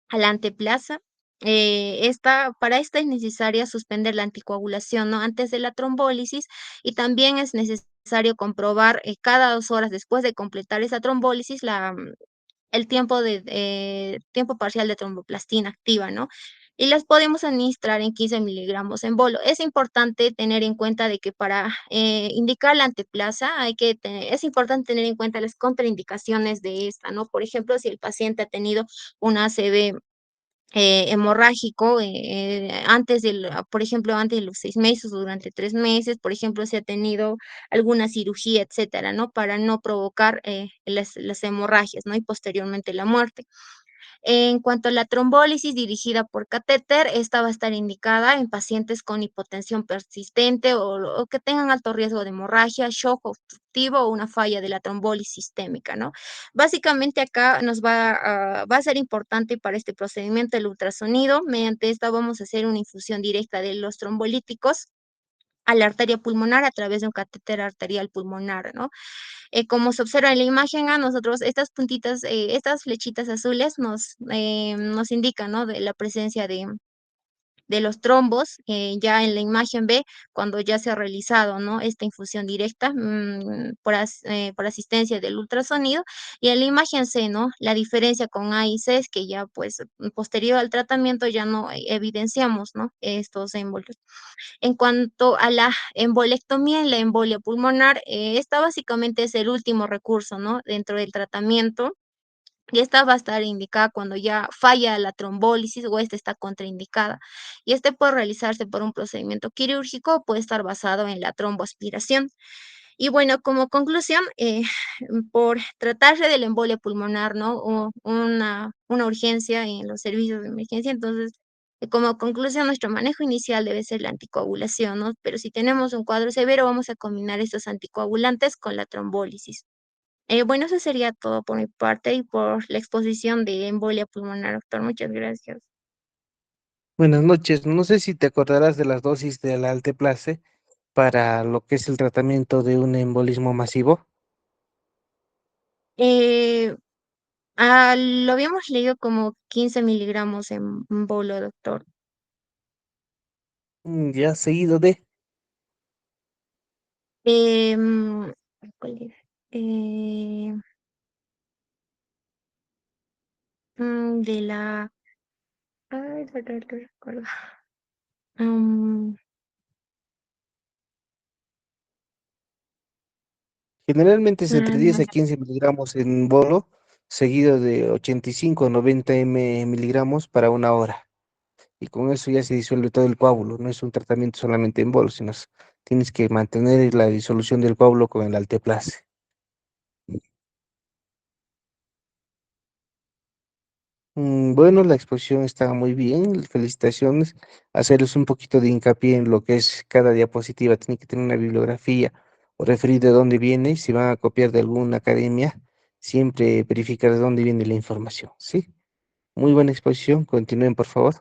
a la anteplaza. Para esta es necesaria suspender la anticoagulación, ¿no? Antes de la trombólisis y también es necesario comprobar cada 2 horas después de completar esa trombólisis el tiempo parcial de tromboplastina activa, ¿no? Y las podemos administrar en 15 miligramos en bolo. Es importante tener en cuenta de que para indicar la anteplaza es importante tener en cuenta las contraindicaciones de esta, ¿no? Por ejemplo, si el paciente ha tenido un ACV hemorrágico, por ejemplo, antes de los 6 meses o durante 3 meses, por ejemplo, si ha tenido alguna cirugía, etcétera, ¿no? Para no provocar las hemorragias, ¿no? Y posteriormente la muerte. En cuanto a la trombólisis dirigida por catéter, esta va a estar indicada en pacientes con hipotensión persistente o que tengan alto riesgo de hemorragia, shock obstructivo o una falla de la trombólisis sistémica, ¿no? Básicamente acá va a ser importante para este procedimiento el ultrasonido. Mediante esta vamos a hacer una infusión directa de los trombolíticos a la arteria pulmonar a través de un catéter arterial pulmonar, ¿no? Como se observa en la imagen, a nosotros estas puntitas, estas flechitas azules nos indican, ¿no? De la presencia de los trombos, ya en la imagen B, cuando ya se ha realizado, ¿no? Esta infusión directa por asistencia del ultrasonido, y en la imagen C, ¿no? La diferencia con A y C es que ya, pues, posterior al tratamiento ya no evidenciamos, ¿no? Estos embolios. En cuanto a la embolectomía en la embolia pulmonar, esta básicamente es el último recurso, ¿no? Dentro del tratamiento. Y esta va a estar indicada cuando ya falla la trombólisis o esta está contraindicada. Y este puede realizarse por un procedimiento quirúrgico o puede estar basado en la tromboaspiración. Y bueno, como conclusión, por tratarse de la embolia pulmonar, ¿no? O una urgencia en los servicios de emergencia, entonces, como conclusión, nuestro manejo inicial debe ser la anticoagulación, ¿no? Pero si tenemos un cuadro severo, vamos a combinar estos anticoagulantes con la trombólisis. Bueno, eso sería todo por mi parte y por la exposición de embolia pulmonar, doctor. Muchas gracias. Buenas noches. No sé si te acordarás de las dosis del alteplase para lo que es el tratamiento de un embolismo masivo. Eh, lo habíamos leído como 15 miligramos en bolo, doctor. Ya seguido de Em, ¿Cuál es? Eh, de la... Ay, no recuerdo. Mm, generalmente es entre 10 no. a 15 miligramos en bolo, seguido de 85 o 90 miligramos para una hora. Y con eso ya se disuelve todo el coágulo. No es un tratamiento solamente en bolo, sino tienes que mantener la disolución del coágulo con el alteplase. Bueno, la exposición está muy bien, felicitaciones. Hacerles un poquito de hincapié en lo que es cada diapositiva. Tiene que tener una bibliografía o referir de dónde viene. Si van a copiar de alguna academia, siempre verificar de dónde viene la información, ¿sí? Muy buena exposición. Continúen, por favor.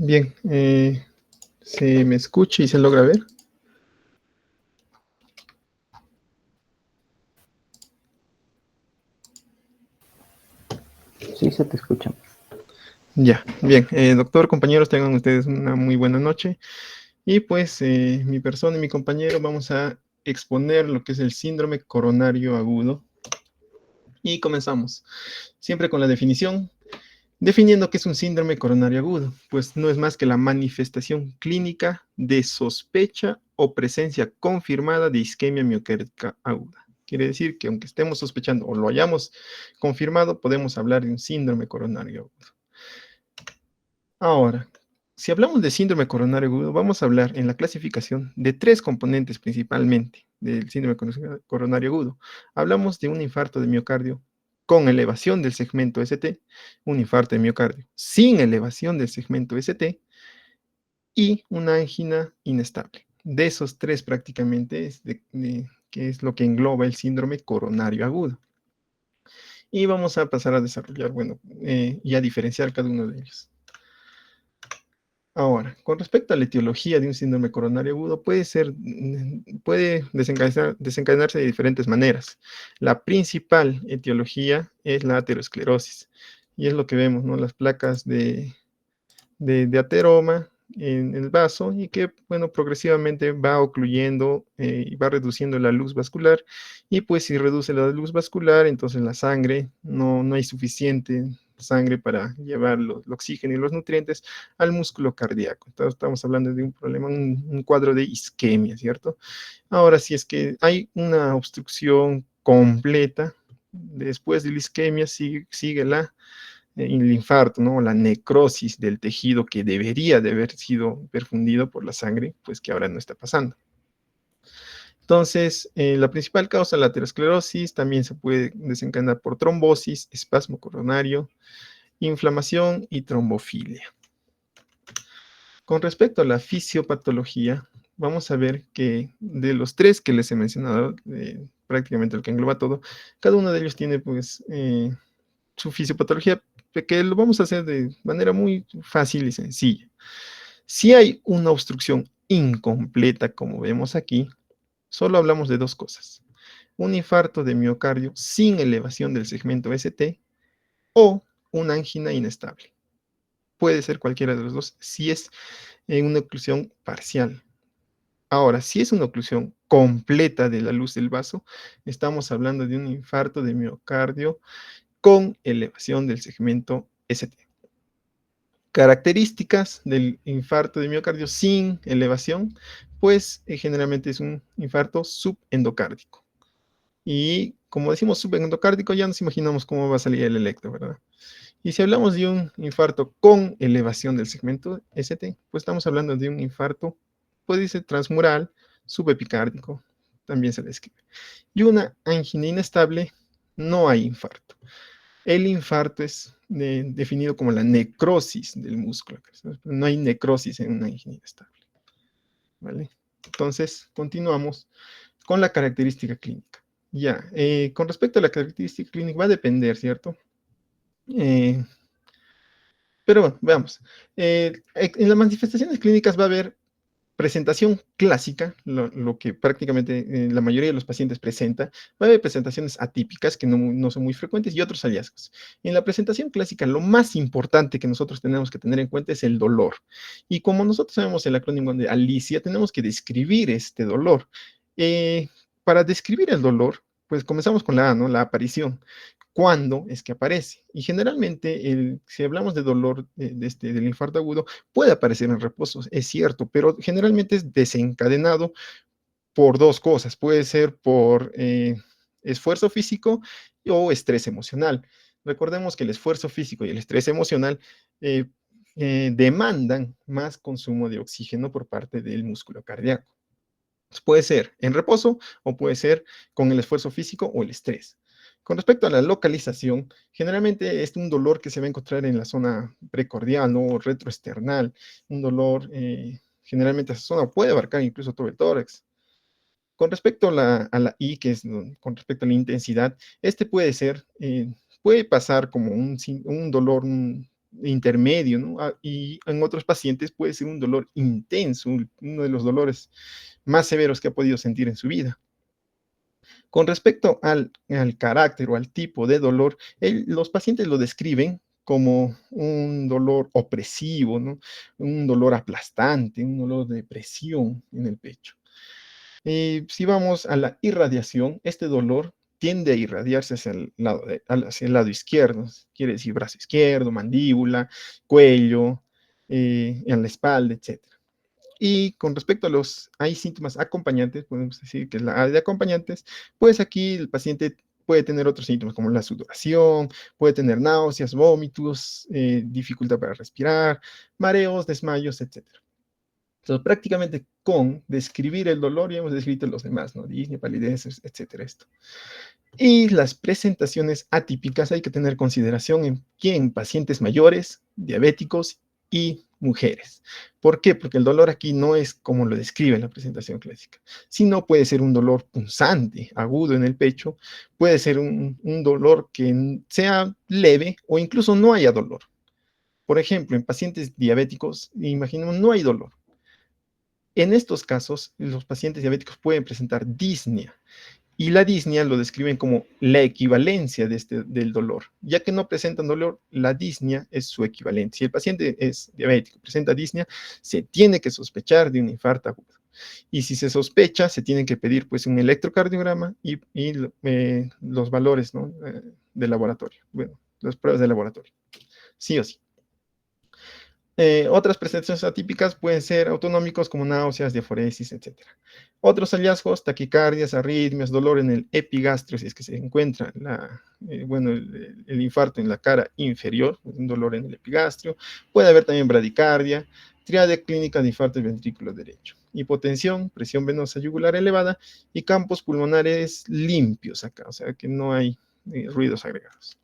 Bien, ¿se me escucha y se logra ver? Sí, se te escucha. Ya, bien. Doctor, compañeros, tengan ustedes una muy buena noche. Y pues mi persona y mi compañero vamos a exponer lo que es el síndrome coronario agudo Y comenzamos, siempre con la definición, definiendo qué es un síndrome coronario agudo, pues no es más que la manifestación clínica de sospecha o presencia confirmada de isquemia miocárdica aguda. Quiere decir que aunque estemos sospechando o lo hayamos confirmado, podemos hablar de un síndrome coronario agudo. Ahora, si hablamos de síndrome coronario agudo, vamos a hablar en la clasificación de 3 componentes principalmente del síndrome coronario agudo. Hablamos de un infarto de miocardio con elevación del segmento ST, un infarto de miocardio sin elevación del segmento ST y una angina inestable. De esos 3 prácticamente es que es lo que engloba el síndrome coronario agudo. Y vamos a pasar a desarrollar, bueno, y a diferenciar cada uno de ellos. Ahora, con respecto a la etiología de un síndrome coronario agudo, puede desencadenarse de diferentes maneras. La principal etiología es la aterosclerosis, y es lo que vemos, ¿no? Las placas de ateroma en el vaso y que, bueno, progresivamente va ocluyendo y va reduciendo la luz vascular, y pues si reduce la luz vascular, entonces la sangre, no hay suficiente sangre para llevar el oxígeno y los nutrientes al músculo cardíaco. Entonces estamos hablando de un problema, un cuadro de isquemia, ¿cierto? Ahora, si es que hay una obstrucción completa, después de la isquemia sigue el infarto, ¿no? La necrosis del tejido que debería de haber sido perfundido por la sangre, pues que ahora no está pasando. Entonces, la principal causa de la aterosclerosis también se puede desencadenar por trombosis, espasmo coronario, inflamación y trombofilia. Con respecto a la fisiopatología, vamos a ver que de los 3 que les he mencionado, prácticamente el que engloba todo, cada uno de ellos tiene pues su fisiopatología, que lo vamos a hacer de manera muy fácil y sencilla. Si hay una obstrucción incompleta, como vemos aquí, solo hablamos de 2 cosas: un infarto de miocardio sin elevación del segmento ST o una angina inestable. Puede ser cualquiera de los dos si es una oclusión parcial. Ahora, si es una oclusión completa de la luz del vaso, estamos hablando de un infarto de miocardio con elevación del segmento ST. Características del infarto de miocardio sin elevación, pues generalmente es un infarto subendocárdico. Y como decimos subendocárdico, ya nos imaginamos cómo va a salir el electro, ¿verdad? Y si hablamos de un infarto con elevación del segmento ST, pues estamos hablando de un infarto, puede ser transmural, subepicárdico, también se describe. Y una angina inestable, no hay infarto. El infarto es definido como la necrosis del músculo. No hay necrosis en una angina inestable. ¿Vale? Entonces, continuamos con la característica clínica. Ya, con respecto a la característica clínica, va a depender, ¿cierto? Pero bueno, veamos. En las manifestaciones clínicas va a haber presentación clásica, lo que prácticamente la mayoría de los pacientes presenta. Va a haber presentaciones atípicas que no son muy frecuentes y otros hallazgos. En la presentación clásica, lo más importante que nosotros tenemos que tener en cuenta es el dolor. Y como nosotros sabemos el acrónimo de Alicia, tenemos que describir este dolor. Para describir el dolor, pues comenzamos con la A, ¿no? La aparición. ¿Cuándo es que aparece? Y generalmente, si hablamos de dolor del infarto agudo, puede aparecer en reposo, es cierto, pero generalmente es desencadenado por 2 cosas. Puede ser por esfuerzo físico o estrés emocional. Recordemos que el esfuerzo físico y el estrés emocional demandan más consumo de oxígeno por parte del músculo cardíaco. Puede ser en reposo o puede ser con el esfuerzo físico o el estrés. Con respecto a la localización, generalmente es un dolor que se va a encontrar en la zona precordial o retroesternal, un dolor generalmente esa zona puede abarcar incluso todo el tórax. Con respecto a la I, que es con respecto a la intensidad, este puede pasar como un dolor intermedio, ¿no? Y en otros pacientes puede ser un dolor intenso, uno de los dolores más severos que ha podido sentir en su vida. Con respecto al carácter o al tipo de dolor, los pacientes lo describen como un dolor opresivo, ¿no? Un dolor aplastante, un dolor de presión en el pecho. Si vamos a la irradiación, este dolor tiende a irradiarse hacia el lado izquierdo, quiere decir brazo izquierdo, mandíbula, cuello, en la espalda, etc. Y con respecto a hay síntomas acompañantes, podemos decir que la de acompañantes, pues aquí el paciente puede tener otros síntomas como la sudoración, puede tener náuseas, vómitos, dificultad para respirar, mareos, desmayos, etc. Entonces, prácticamente con describir el dolor ya hemos descrito los demás, ¿no? Disnea, palidez, etcétera, esto. Y las presentaciones atípicas hay que tener consideración en pacientes mayores, diabéticos y mujeres. ¿Por qué? Porque el dolor aquí no es como lo describe la presentación clásica, sino puede ser un dolor punzante, agudo en el pecho, puede ser un dolor que sea leve o incluso no haya dolor. Por ejemplo, en pacientes diabéticos, imaginemos, no hay dolor. En estos casos, los pacientes diabéticos pueden presentar disnea. Y la disnea lo describen como la equivalencia del dolor. Ya que no presentan dolor, la disnea es su equivalente. Si el paciente es diabético, presenta disnea, se tiene que sospechar de un infarto agudo. Y si se sospecha, se tiene que pedir pues un electrocardiograma y los valores, ¿no? De laboratorio. Bueno, las pruebas de laboratorio. Sí o sí. Otras presentaciones atípicas pueden ser autonómicos como náuseas, diaforesis, etc. Otros hallazgos, taquicardias, arritmias, dolor en el epigastrio, si es que se encuentra el infarto en la cara inferior, un dolor en el epigastrio. Puede haber también bradicardia, triade clínica de infarto del ventrículo derecho. Hipotensión, presión venosa yugular elevada y campos pulmonares limpios acá, o sea que no hay ruidos agregados.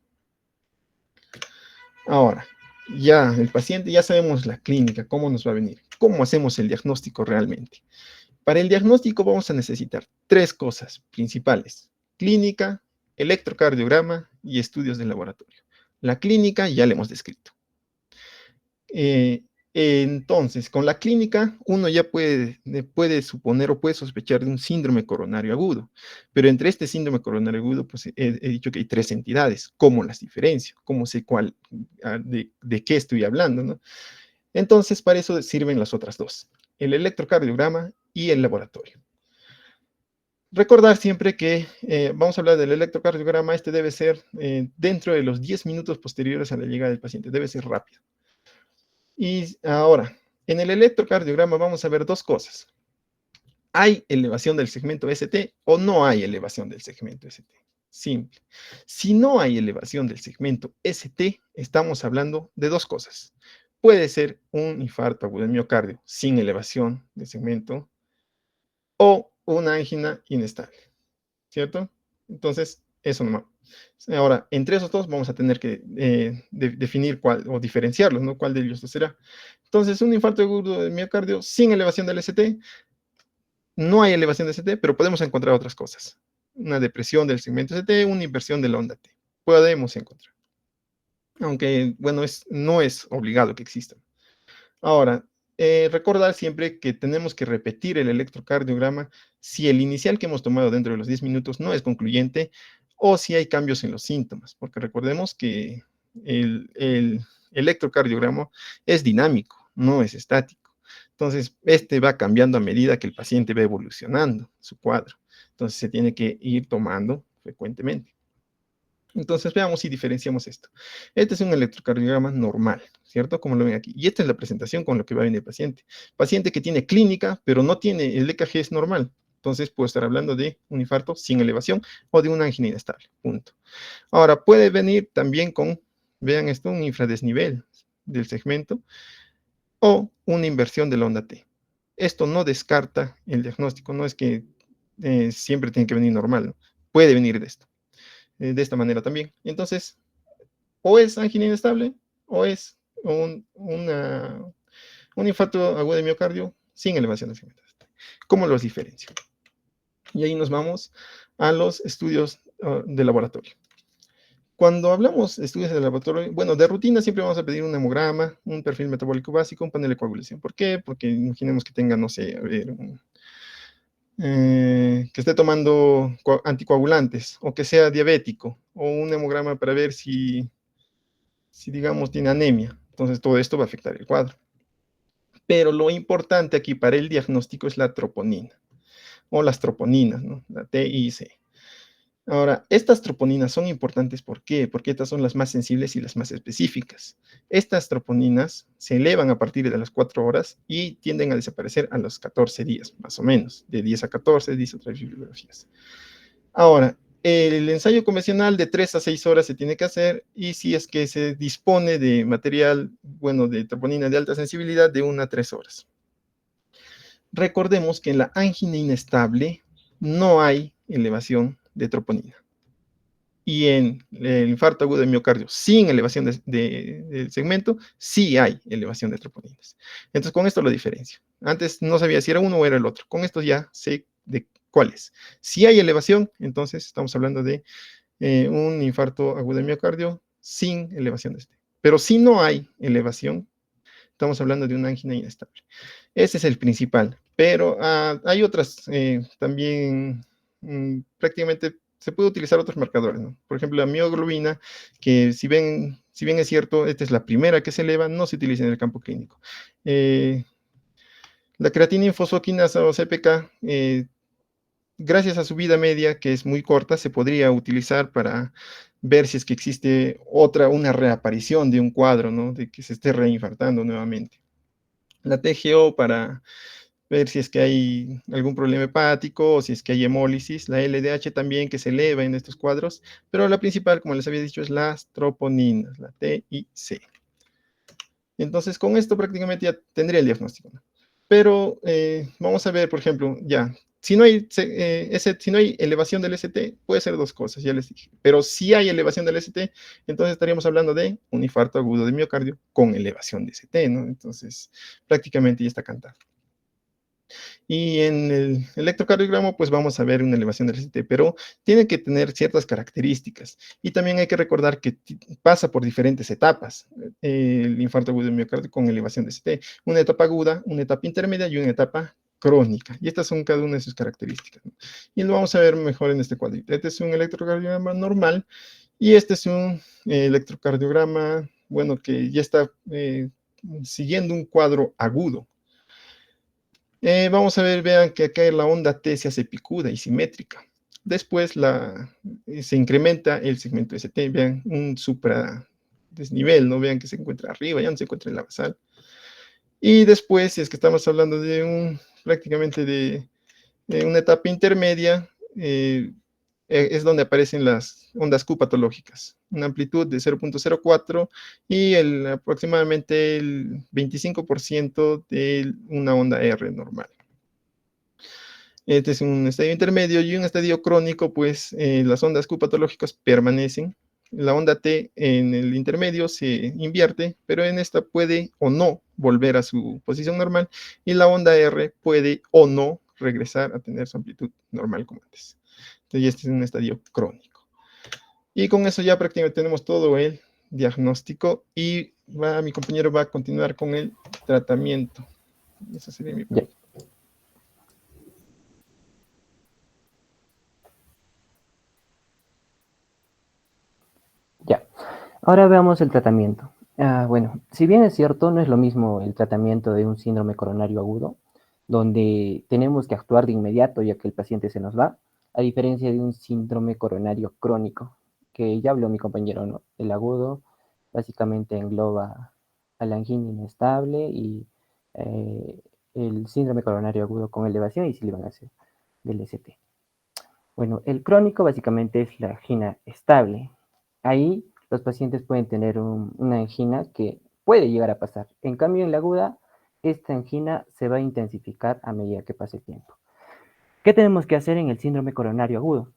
Ahora, ya el paciente, ya sabemos la clínica, cómo nos va a venir, cómo hacemos el diagnóstico realmente. Para el diagnóstico vamos a necesitar 3 cosas principales: clínica, electrocardiograma y estudios de laboratorio. La clínica ya la hemos descrito. Entonces, con la clínica, uno ya puede suponer o puede sospechar de un síndrome coronario agudo. Pero entre este síndrome coronario agudo, pues he dicho que hay 3 entidades. ¿Cómo las diferencio? ¿Cómo sé de qué estoy hablando, ¿no? Entonces, para eso sirven las otras 2, el electrocardiograma y el laboratorio. Recordar siempre que vamos a hablar del electrocardiograma. Este debe ser dentro de los 10 minutos posteriores a la llegada del paciente. Debe ser rápido. Y ahora, en el electrocardiograma vamos a ver 2 cosas. ¿Hay elevación del segmento ST o no hay elevación del segmento ST? Simple. Si no hay elevación del segmento ST, estamos hablando de 2 cosas. Puede ser un infarto agudo del miocardio sin elevación del segmento o una angina inestable, ¿cierto? Entonces, eso nomás. Ahora, entre esos 2 vamos a tener que definir cuál, o diferenciarlos, ¿no? ¿Cuál de ellos será? Entonces, un infarto agudo del miocardio sin elevación del ST, no hay elevación del ST, pero podemos encontrar otras cosas. Una depresión del segmento ST, una inversión de la onda T. Podemos encontrar. Aunque, bueno, no es obligado que existan. Ahora, recordar siempre que tenemos que repetir el electrocardiograma si el inicial que hemos tomado dentro de los 10 minutos no es concluyente o si hay cambios en los síntomas, porque recordemos que el electrocardiograma es dinámico, no es estático. Entonces, este va cambiando a medida que el paciente va evolucionando su cuadro. Entonces, se tiene que ir tomando frecuentemente. Entonces, veamos si diferenciamos esto. Este es un electrocardiograma normal, ¿cierto? Como lo ven aquí. Y esta es la presentación con lo que va a venir el paciente. Paciente que tiene clínica, pero no tiene, el EKG es normal. Entonces, puedo estar hablando de un infarto sin elevación o de una angina inestable, punto. Ahora, puede venir también con, vean esto, un infradesnivel del segmento o una inversión de la onda T. Esto no descarta el diagnóstico, no es que siempre tiene que venir normal, ¿no? Puede venir de esto. De esta manera también. Entonces, o es angina inestable o es un infarto agudo de miocardio sin elevación de segmento. ¿Cómo los diferencio? Y ahí nos vamos a los estudios de laboratorio. Cuando hablamos de estudios de laboratorio, bueno, de rutina siempre vamos a pedir un hemograma, un perfil metabólico básico, un panel de coagulación. ¿Por qué? Porque imaginemos que tenga, no sé, a ver, que esté tomando anticoagulantes o que sea diabético, o un hemograma para ver si digamos tiene anemia. Entonces todo esto va a afectar el cuadro. Pero lo importante aquí para el diagnóstico es la troponina o las troponinas, ¿no? La T y C. Ahora, estas troponinas son importantes, ¿por qué? Porque estas son las más sensibles y las más específicas. Estas troponinas se elevan a partir de las 4 horas y tienden a desaparecer a los 14 días, más o menos, de 10 a 14, dice otras bibliografías. Ahora, el ensayo convencional de 3 a 6 horas se tiene que hacer, y si es que se dispone de material, bueno, de troponina de alta sensibilidad, de 1 a 3 horas. Recordemos que en la angina inestable no hay elevación de troponina. Y en el infarto agudo de miocardio sin elevación del segmento, sí hay elevación de troponinas. Entonces, con esto lo diferencio. Antes no sabía si era uno o era el otro. Con esto ya sé de cuál es. Si hay elevación, entonces estamos hablando de un infarto agudo de miocardio sin elevación de este. Pero si no hay elevación, estamos hablando de una angina inestable. Ese es el principal. Pero hay otras también, prácticamente se puede utilizar otros marcadores, ¿no? Por ejemplo, la mioglobina, que si bien es cierto, esta es la primera que se eleva, no se utiliza en el campo clínico. La creatina infosfoquinasa o CPK, gracias a su vida media, que es muy corta, se podría utilizar para ver si es que existe una reaparición de un cuadro, ¿no? De que se esté reinfartando nuevamente. La TGO para ver si es que hay algún problema hepático o si es que hay hemólisis. La LDH también, que se eleva en estos cuadros, pero la principal, como les había dicho, es las troponinas, la T y C. Entonces, con esto prácticamente ya tendría el diagnóstico, ¿no? Pero vamos a ver, por ejemplo, ya, si no hay elevación del ST, puede ser dos cosas, ya les dije. Pero si hay elevación del ST, entonces estaríamos hablando de un infarto agudo de miocardio con elevación de ST, ¿no? Entonces, prácticamente ya está cantado. Y en el electrocardiograma, pues vamos a ver una elevación del ST, pero tiene que tener ciertas características. Y también hay que recordar que pasa por diferentes etapas el infarto agudo de miocardio con elevación de ST. Una etapa aguda, una etapa intermedia y una etapa crónica. Y estas son cada una de sus características, ¿no? Y lo vamos a ver mejor en este cuadrito. Este es un electrocardiograma normal y este es un electrocardiograma, bueno, que ya está siguiendo un cuadro agudo. Vamos a ver, vean que acá la onda T se hace picuda y simétrica. Después se incrementa el segmento ST, vean un supradesnivel, ¿no? Vean que se encuentra arriba, ya no se encuentra en la basal. Y después, si es que estamos hablando de prácticamente de una etapa intermedia, es donde aparecen las ondas Q patológicas, una amplitud de 0.04 y aproximadamente el 25% de una onda R normal. Este es un estadio intermedio, y un estadio crónico, pues las ondas Q patológicas permanecen. La onda T en el intermedio se invierte, pero en esta puede o no volver a su posición normal, y la onda R puede o no regresar a tener su amplitud normal como antes. Entonces, este es un estadio crónico. Y con eso ya prácticamente tenemos todo el diagnóstico, y mi compañero va a continuar con el tratamiento. Esa sería mi pregunta. Ya, ahora veamos el tratamiento. Bueno, si bien es cierto, no es lo mismo el tratamiento de un síndrome coronario agudo, donde tenemos que actuar de inmediato ya que el paciente se nos va, a diferencia de un síndrome coronario crónico, que ya habló mi compañero, ¿no? El agudo básicamente engloba a la angina inestable y el síndrome coronario agudo con elevación y silivanación del ST. Bueno, el crónico básicamente es la angina estable. Ahí los pacientes pueden tener una angina que puede llegar a pasar. En cambio, en la aguda, esta angina se va a intensificar a medida que pase el tiempo. ¿Qué tenemos que hacer en el síndrome coronario agudo?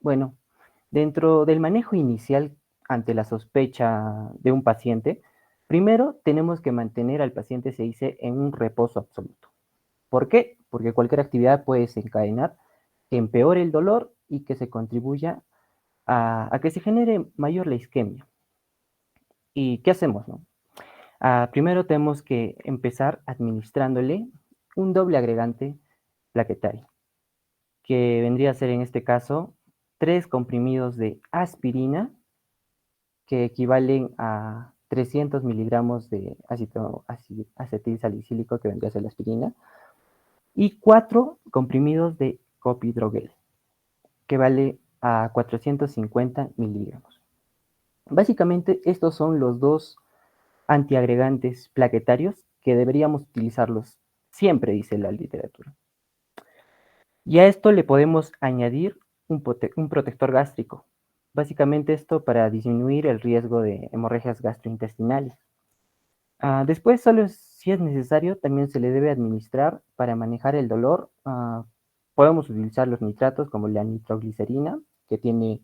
Bueno, dentro del manejo inicial ante la sospecha de un paciente, primero tenemos que mantener al paciente, se dice, en un reposo absoluto. ¿Por qué? Porque cualquier actividad puede desencadenar que empeore el dolor y que se contribuya a que se genere mayor la isquemia. ¿Y qué hacemos, no? Primero tenemos que empezar administrándole un doble agregante plaquetario, que vendría a ser en este caso 3 comprimidos de aspirina, que equivalen a 300 miligramos de ácido acetilsalicílico, que vendría a ser la aspirina, y 4 comprimidos de copidrogel. que vale a 450 miligramos. Básicamente, estos son los dos antiagregantes plaquetarios que deberíamos utilizarlos siempre, dice la literatura. Y a esto le podemos añadir un protector gástrico. Básicamente esto para disminuir el riesgo de hemorragias gastrointestinales. Después, solo si es necesario, también se le debe administrar para manejar el dolor. Podemos utilizar los nitratos como la nitroglicerina, que tiene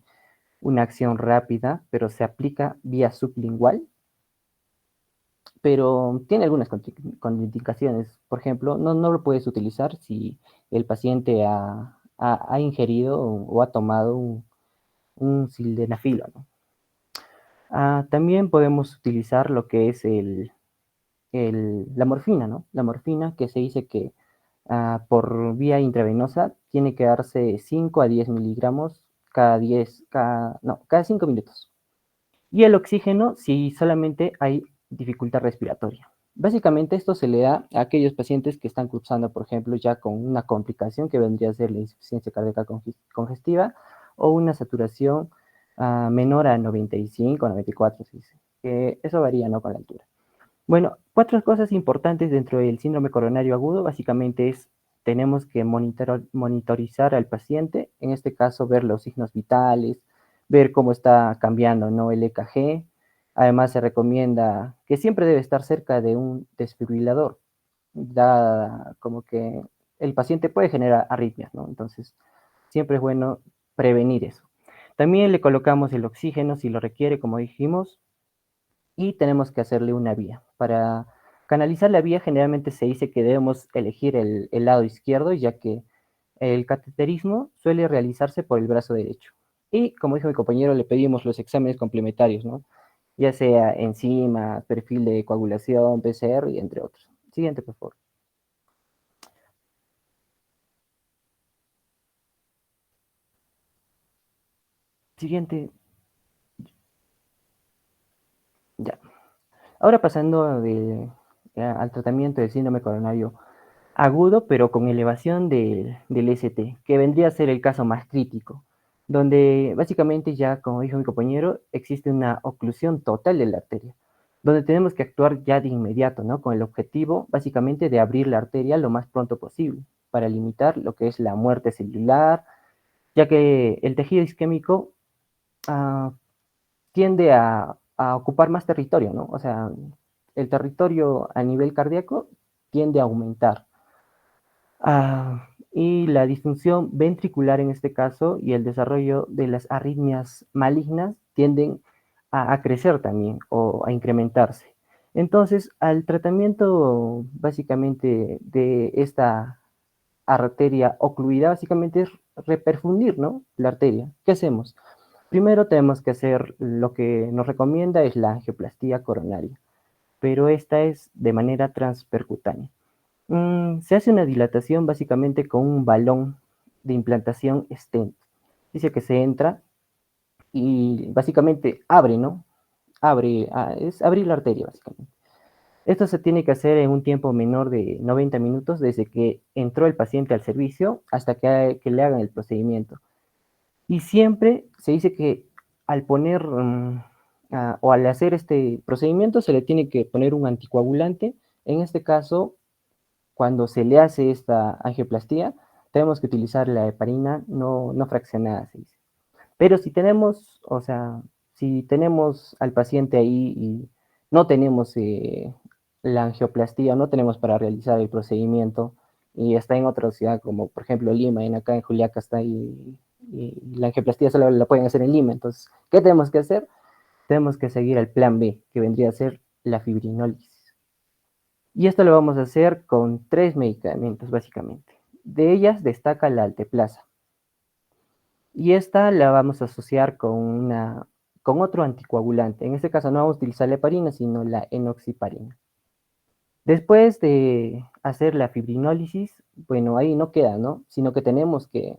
una acción rápida, pero se aplica vía sublingual. Pero tiene algunas contraindicaciones. Por ejemplo, no lo puedes utilizar si el paciente ha ingerido o ha tomado un sildenafilo, ¿no? También podemos utilizar lo que es la morfina, ¿no? La morfina, que se dice que por vía intravenosa tiene que darse 5 a 10 miligramos cada 5 minutos. Y el oxígeno si solamente hay dificultad respiratoria. Básicamente esto se le da a aquellos pacientes que están cursando, por ejemplo, ya con una complicación que vendría a ser la insuficiencia cardíaca congestiva o una saturación menor a 95 o 94, se dice. Eso varía, ¿no?, con la altura. Bueno, 4 cosas importantes dentro del síndrome coronario agudo, básicamente tenemos que monitorizar al paciente, en este caso ver los signos vitales, ver cómo está cambiando, ¿no?, el EKG. Además, se recomienda que siempre debe estar cerca de un desfibrilador, como que el paciente puede generar arritmias, ¿no? Entonces, siempre es bueno prevenir eso. También le colocamos el oxígeno si lo requiere, como dijimos, y tenemos que hacerle una vía. Para canalizar la vía, generalmente se dice que debemos elegir el lado izquierdo, ya que el cateterismo suele realizarse por el brazo derecho. Y, como dijo mi compañero, le pedimos los exámenes complementarios, ¿no?, ya sea enzima, perfil de coagulación, PCR y entre otros. Siguiente, por favor. Siguiente. Ya. Ahora pasando al tratamiento del síndrome coronario agudo, pero con elevación del ST, que vendría a ser el caso más crítico, donde básicamente ya, como dijo mi compañero, existe una oclusión total de la arteria, donde tenemos que actuar ya de inmediato, ¿no?, con el objetivo básicamente de abrir la arteria lo más pronto posible, para limitar lo que es la muerte celular, ya que el tejido isquémico tiende a ocupar más territorio, ¿no? O sea, el territorio a nivel cardíaco tiende a aumentar. Y la disfunción ventricular en este caso y el desarrollo de las arritmias malignas tienden a crecer también o a incrementarse. Entonces, al tratamiento básicamente de esta arteria ocluida, básicamente es reperfundir, ¿no?, la arteria. ¿Qué hacemos? Primero tenemos que hacer lo que nos recomienda es la angioplastía coronaria, pero esta es de manera transpercutánea. Se hace una dilatación básicamente con un balón de implantación stent. Dice que se entra y básicamente abre, ¿no? Es abrir la arteria básicamente. Esto se tiene que hacer en un tiempo menor de 90 minutos desde que entró el paciente al servicio hasta que le hagan el procedimiento. Y siempre se dice que al poner o al hacer este procedimiento se le tiene que poner un anticoagulante. En este caso, cuando se le hace esta angioplastía, tenemos que utilizar la heparina no fraccionada, se dice. Pero si tenemos, o sea, si tenemos al paciente ahí y no tenemos la angioplastía, no tenemos para realizar el procedimiento y está en otra ciudad, como por ejemplo Lima, acá en Juliaca está ahí, y la angioplastía solo la pueden hacer en Lima. Entonces, ¿qué tenemos que hacer? Tenemos que seguir el plan B, que vendría a ser la fibrinólisis. Y esto lo vamos a hacer con 3 medicamentos, básicamente. De ellas destaca la alteplasa. Y esta la vamos a asociar con otro anticoagulante. En este caso no vamos a utilizar la heparina, sino la enoxiparina. Después de hacer la fibrinólisis, bueno, ahí no queda, ¿no? Sino que tenemos que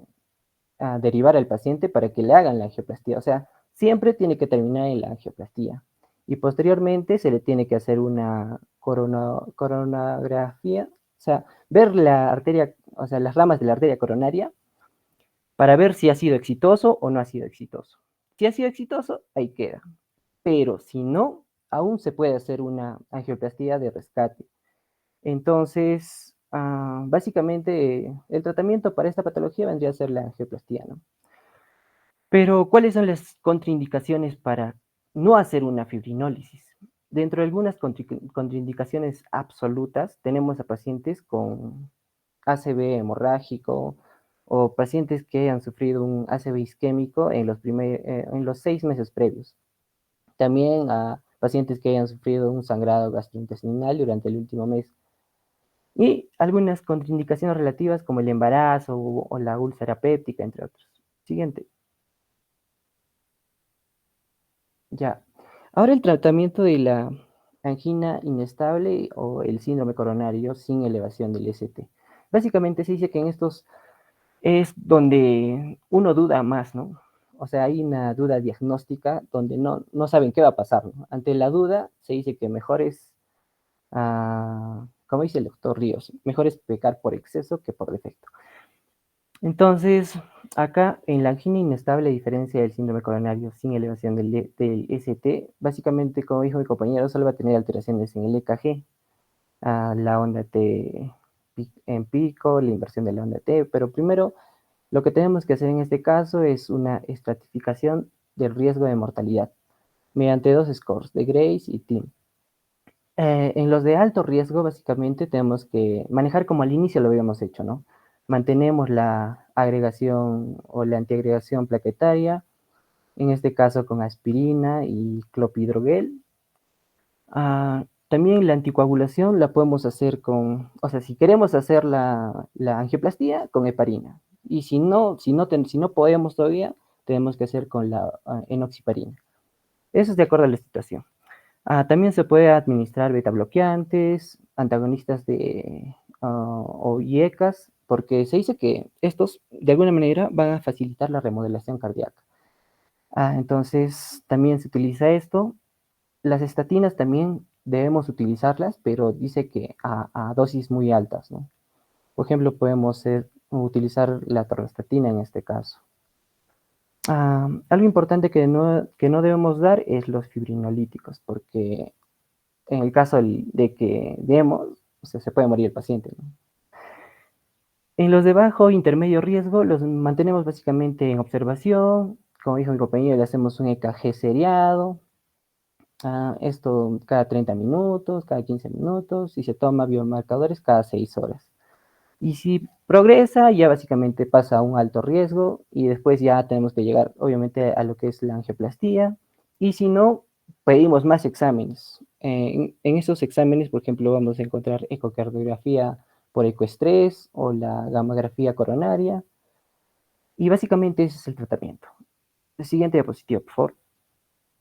derivar al paciente para que le hagan la angioplastía. O sea, siempre tiene que terminar en la angioplastía. Y posteriormente se le tiene que hacer una coronografía, o sea, ver la arteria, o sea, las ramas de la arteria coronaria para ver si ha sido exitoso o no ha sido exitoso. Si ha sido exitoso, ahí queda. Pero si no, aún se puede hacer una angioplastía de rescate. Entonces, básicamente, el tratamiento para esta patología vendría a ser la angioplastía, ¿no? Pero, ¿cuáles son las contraindicaciones para no hacer una fibrinólisis? Dentro de algunas contraindicaciones absolutas, tenemos a pacientes con ACV hemorrágico o pacientes que hayan sufrido un ACV isquémico en los 6 meses previos. También a pacientes que hayan sufrido un sangrado gastrointestinal durante el último mes. Y algunas contraindicaciones relativas como el embarazo o la úlcera péptica, entre otros. Siguiente. Ya. Ahora el tratamiento de la angina inestable o el síndrome coronario sin elevación del ST. Básicamente se dice que en estos es donde uno duda más, ¿no? O sea, hay una duda diagnóstica donde no saben qué va a pasar, ¿no? Ante la duda se dice que mejor es, como dice el doctor Ríos, mejor es pecar por exceso que por defecto. Entonces, acá en la angina inestable, a diferencia del síndrome coronario sin elevación del ST, básicamente, como dijo mi compañero, solo va a tener alteraciones en el EKG, la onda T en pico, la inversión de la onda T, pero primero lo que tenemos que hacer en este caso es una estratificación del riesgo de mortalidad mediante dos scores, de Grace y TIM. En los de alto riesgo, básicamente, tenemos que manejar como al inicio lo habíamos hecho, ¿no? Mantenemos la agregación o la antiagregación plaquetaria, en este caso con aspirina y clopidogrel. También la anticoagulación la podemos hacer o sea, si queremos hacer la angioplastía, con heparina. Y si no podemos todavía, tenemos que hacer con la enoxiparina. Eso es de acuerdo a la situación. También se puede administrar betabloqueantes, antagonistas o IECAS, porque se dice que estos, de alguna manera, van a facilitar la remodelación cardíaca. Entonces, también se utiliza esto. Las estatinas también debemos utilizarlas, pero dice que a dosis muy altas, ¿no? Por ejemplo, podemos utilizar la torvastatina en este caso. Algo importante que no debemos dar es los fibrinolíticos, porque en el caso de que demos, o sea, se puede morir el paciente, ¿no? En los de bajo intermedio riesgo los mantenemos básicamente en observación. Como dijo mi compañero, le hacemos un EKG seriado. Esto cada 30 minutos, cada 15 minutos, y se toma biomarcadores cada 6 horas. Y si progresa, ya básicamente pasa a un alto riesgo y después ya tenemos que llegar, obviamente, a lo que es la angioplastía. Y si no, pedimos más exámenes. En esos exámenes, por ejemplo, vamos a encontrar ecocardiografía por ecoestrés o la gamografía coronaria. Y básicamente ese es el tratamiento. El siguiente diapositiva, por favor.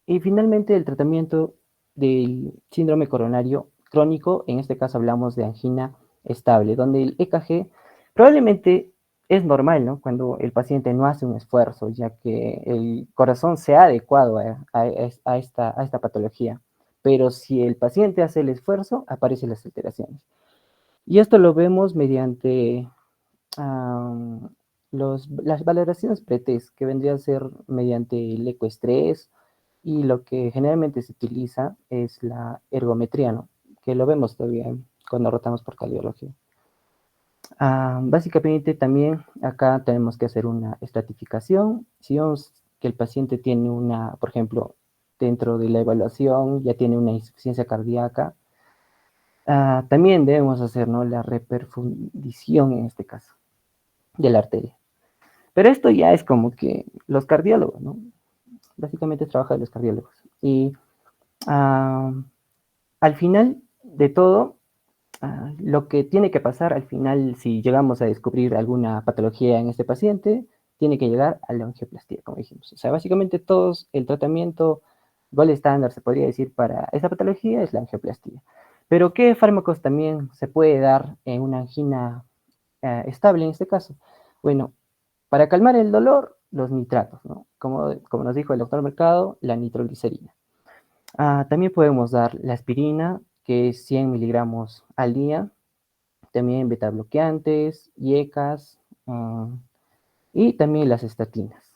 Y finalmente el tratamiento del síndrome coronario crónico, en este caso hablamos de angina estable, donde el EKG probablemente es normal, ¿no? Cuando el paciente no hace un esfuerzo, ya que el corazón se ha adecuado a esta patología. Pero si el paciente hace el esfuerzo, aparecen las alteraciones. Y esto lo vemos mediante las valoraciones pretest, que vendría a ser mediante el ecoestrés, y lo que generalmente se utiliza es la ergometría, ¿no? Que lo vemos todavía cuando rotamos por cardiología. Básicamente también acá tenemos que hacer una estratificación. Si vemos que el paciente tiene por ejemplo, dentro de la evaluación ya tiene una insuficiencia cardíaca, también debemos hacer, ¿no?, la reperfundición en este caso de la arteria. Pero esto ya es como que los cardiólogos, ¿no? Básicamente es trabajo de los cardiólogos. Y al final de todo, lo que tiene que pasar al final, si llegamos a descubrir alguna patología en este paciente, tiene que llegar a la angioplastía, como dijimos. O sea, básicamente el tratamiento gold estándar, se podría decir, para esta patología es la angioplastía. Pero, ¿qué fármacos también se puede dar en una angina estable en este caso? Bueno, para calmar el dolor, los nitratos, ¿no? Como nos dijo el doctor Mercado, la nitroglicerina. También podemos dar la aspirina, que es 100 miligramos al día. También beta bloqueantes, IECAS, y también las estatinas.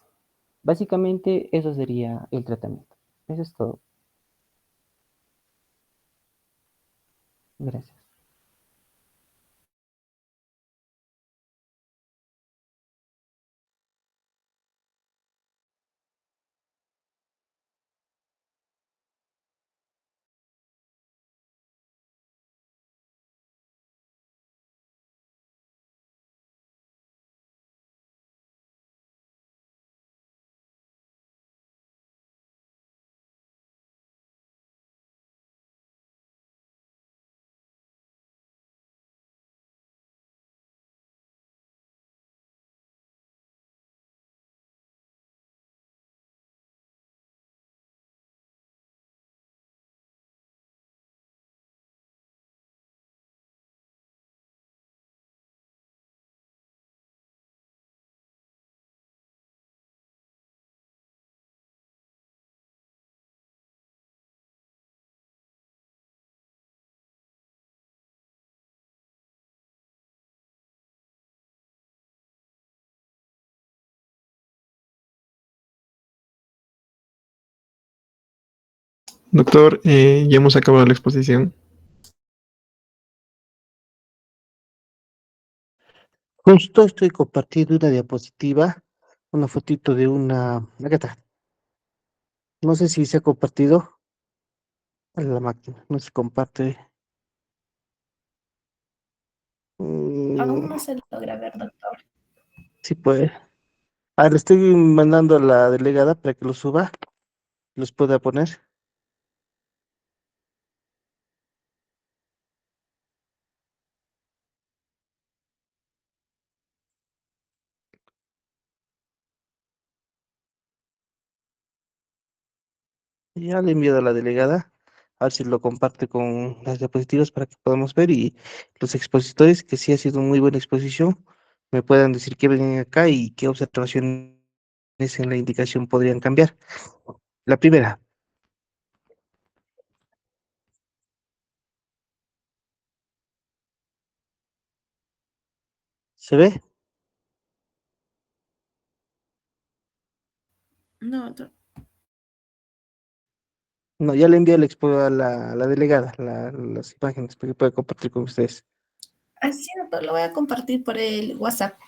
Básicamente eso sería el tratamiento. Eso es todo. Gracias. Doctor, ya hemos acabado la exposición. Justo estoy compartiendo una diapositiva, una fotito de una... Acá está. No sé si se ha compartido en la máquina, no se comparte. Aún no Mm, se logra ver, doctor. sí puede. Ah, le estoy mandando a la delegada para que lo suba, los pueda poner. Ya le he enviado a la delegada, a ver si lo comparte con las diapositivas para que podamos ver y los expositores, que sí ha sido muy buena exposición, me puedan decir qué ven acá y qué observaciones en la indicación podrían cambiar. La primera, ¿se ve? No, doctor. No, ya le envié el expo a la delegada, las imágenes, para que pueda compartir con ustedes. Así, doctor, lo voy a compartir por el WhatsApp.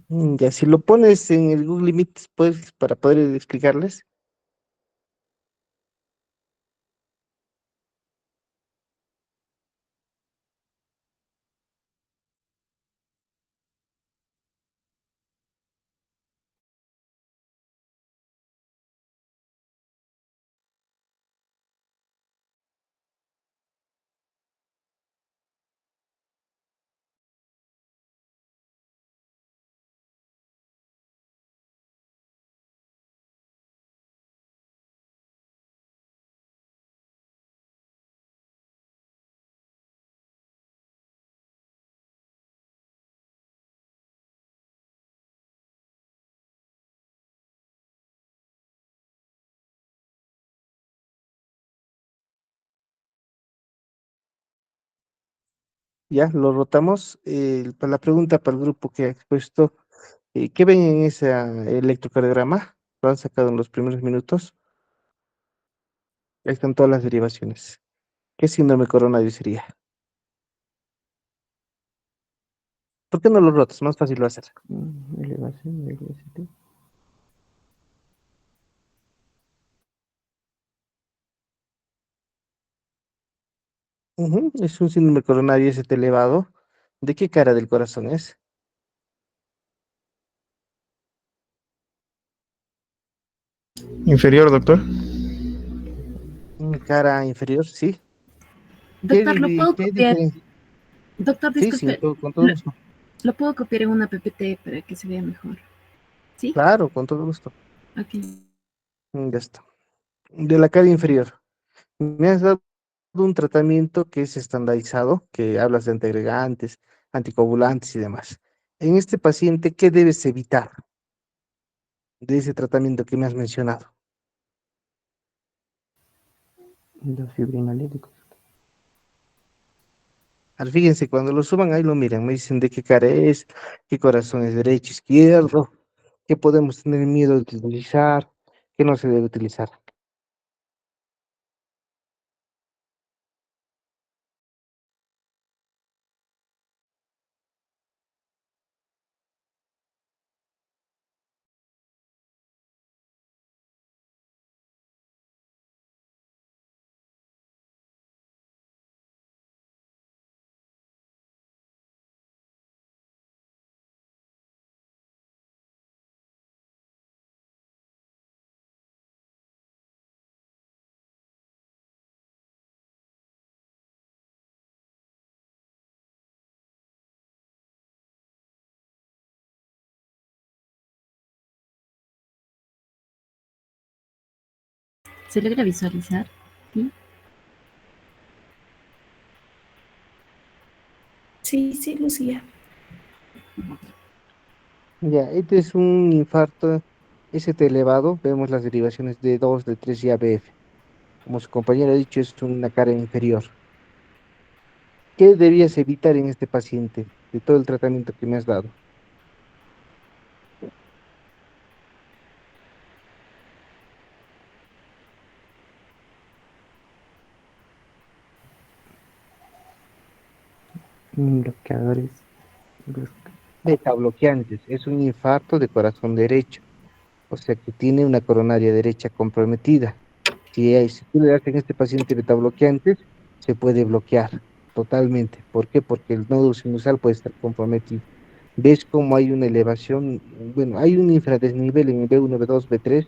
Ya, si lo pones en el Google Meet, pues, para poder explicarles. Ya, lo rotamos. Para la pregunta para el grupo que ha expuesto, ¿qué ven en ese electrocardiograma? Lo han sacado en los primeros minutos. Ahí están todas las derivaciones. ¿Qué síndrome coronario sería? ¿Por qué no lo rotas? Más fácil lo hacer. Elevación del ST. Ujú, es un síndrome coronario ST elevado. ¿De qué cara del corazón es? Inferior, doctor. Cara inferior, sí. Doctor, ¿lo puedo Qué copiar? diferencia? Doctor, Sí, sí, disculpe, con todo ¿lo, gusto. lo puedo copiar en una PPT para que se vea mejor? ¿Sí? Claro, con todo gusto. Ok. Ya está. De la cara inferior. Me has dado un tratamiento que es estandarizado, que hablas de antiagregantes, anticoagulantes y demás. En este paciente, ¿qué debes evitar de ese tratamiento que me has mencionado? Los fibrinolíticos. Fíjense, cuando lo suban ahí lo miran, me dicen de qué cara es, qué corazón es derecho, izquierdo, qué podemos tener miedo de utilizar, qué no se debe utilizar. ¿Se logra visualizar? ¿Sí? Sí, sí, Lucía. Ya, este es un infarto ST elevado, vemos las derivaciones d dos, d tres y ABF. Como su compañero ha dicho, es una cara inferior. ¿Qué debías evitar en este paciente de todo el tratamiento que me has dado? Bloqueadores. Beta bloqueantes, es un infarto de corazón derecho, o sea que tiene una coronaria derecha comprometida. Si tú le das en este paciente beta bloqueantes, se puede bloquear totalmente. ¿Por qué? Porque el nódulo sinusal puede estar comprometido. ¿Ves cómo hay una elevación? Bueno, hay un infradesnivel en el B1, B2, B3,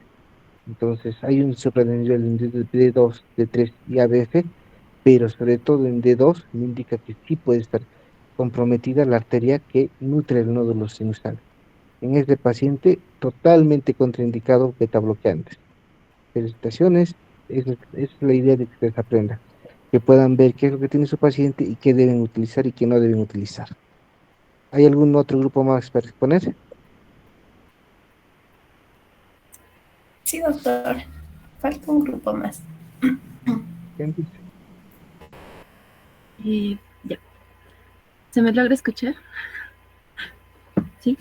entonces hay un supradesnivel en D2, D3 y ABF, pero sobre todo en D2 me indica que sí puede estar comprometida la arteria que nutre el nódulo sinusal. En este paciente, totalmente contraindicado beta bloqueantes. Felicitaciones, esa es la idea de que ustedes aprendan, que puedan ver qué es lo que tiene su paciente y qué deben utilizar y qué no deben utilizar. ¿Hay algún otro grupo más para exponer? Sí, doctor. Falta un grupo más. ¿Quién dice? Ya. ¿Se me logra escuchar? Sí.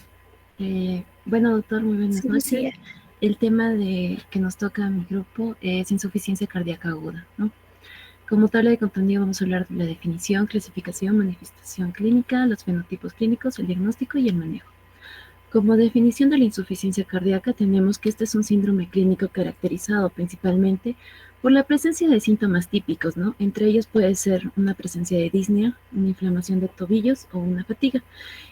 Bueno, doctor, muy buenas Sí, noches. Lucía. El tema de que nos toca a mi grupo es insuficiencia cardíaca aguda, ¿no? Como tabla de contenido vamos a hablar de la definición, clasificación, manifestación clínica, los fenotipos clínicos, el diagnóstico y el manejo. Como definición de la insuficiencia cardíaca tenemos que este es un síndrome clínico caracterizado principalmente por la presencia de síntomas típicos, ¿no? Entre ellos puede ser una presencia de disnea, una inflamación de tobillos o una fatiga,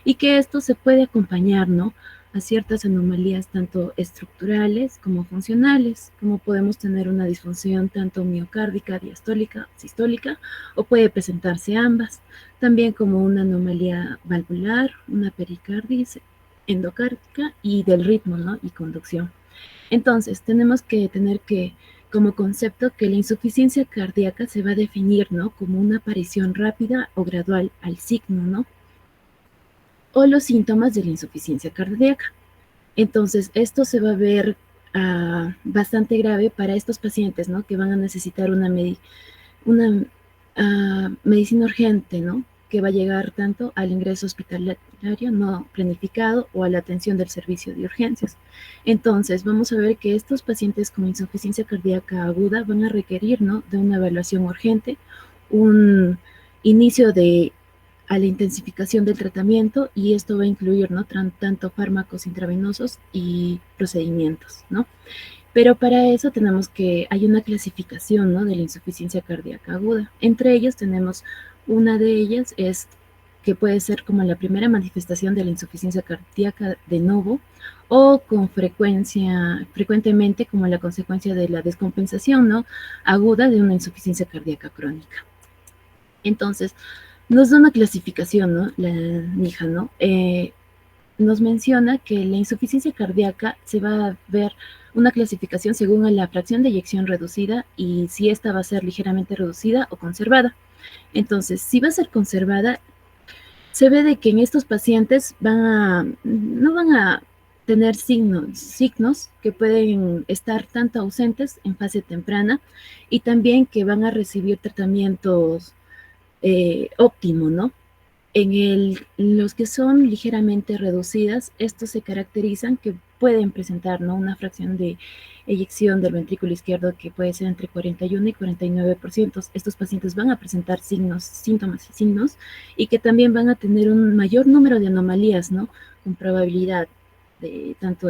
y que esto se puede acompañar, ¿no? A ciertas anomalías tanto estructurales como funcionales, como podemos tener una disfunción tanto miocárdica, diastólica, sistólica, o puede presentarse ambas, también como una anomalía valvular, una pericarditis endocárdica y del ritmo, ¿no? Y conducción. Entonces, tenemos que tener que como concepto que la insuficiencia cardíaca se va a definir, ¿no? Como una aparición rápida o gradual al signo, ¿no? O los síntomas de la insuficiencia cardíaca. Entonces, esto se va a ver bastante grave para estos pacientes, ¿no? Que van a necesitar una medicina urgente, ¿no? Que va a llegar tanto al ingreso hospitalario no planificado o a la atención del servicio de urgencias. Entonces, vamos a ver que estos pacientes con insuficiencia cardíaca aguda van a requerir, ¿no? De una evaluación urgente, un inicio a la intensificación del tratamiento y esto va a incluir, ¿no? Tanto fármacos intravenosos y procedimientos, ¿no? Pero para eso tenemos que, hay una clasificación, ¿no? De la insuficiencia cardíaca aguda. Entre ellos tenemos, una de ellas es que puede ser como la primera manifestación de la insuficiencia cardíaca de novo o con frecuentemente como la consecuencia de la descompensación, ¿no? Aguda de una insuficiencia cardíaca crónica. Entonces, nos da una clasificación, ¿no? La NIJA, ¿no? Nos menciona que la insuficiencia cardíaca se va a ver una clasificación según la fracción de eyección reducida y si esta va a ser ligeramente reducida o conservada. Entonces, si va a ser conservada, se ve de que en estos pacientes no van a tener signos que pueden estar tanto ausentes en fase temprana y también que van a recibir tratamientos óptimo, ¿no? Los que son ligeramente reducidas, estos se caracterizan que pueden presentar, ¿no?, una fracción de eyección del ventrículo izquierdo que puede ser entre 41 y 49%. Estos pacientes van a presentar síntomas y signos, y que también van a tener un mayor número de anomalías, ¿no?, con probabilidad de tanto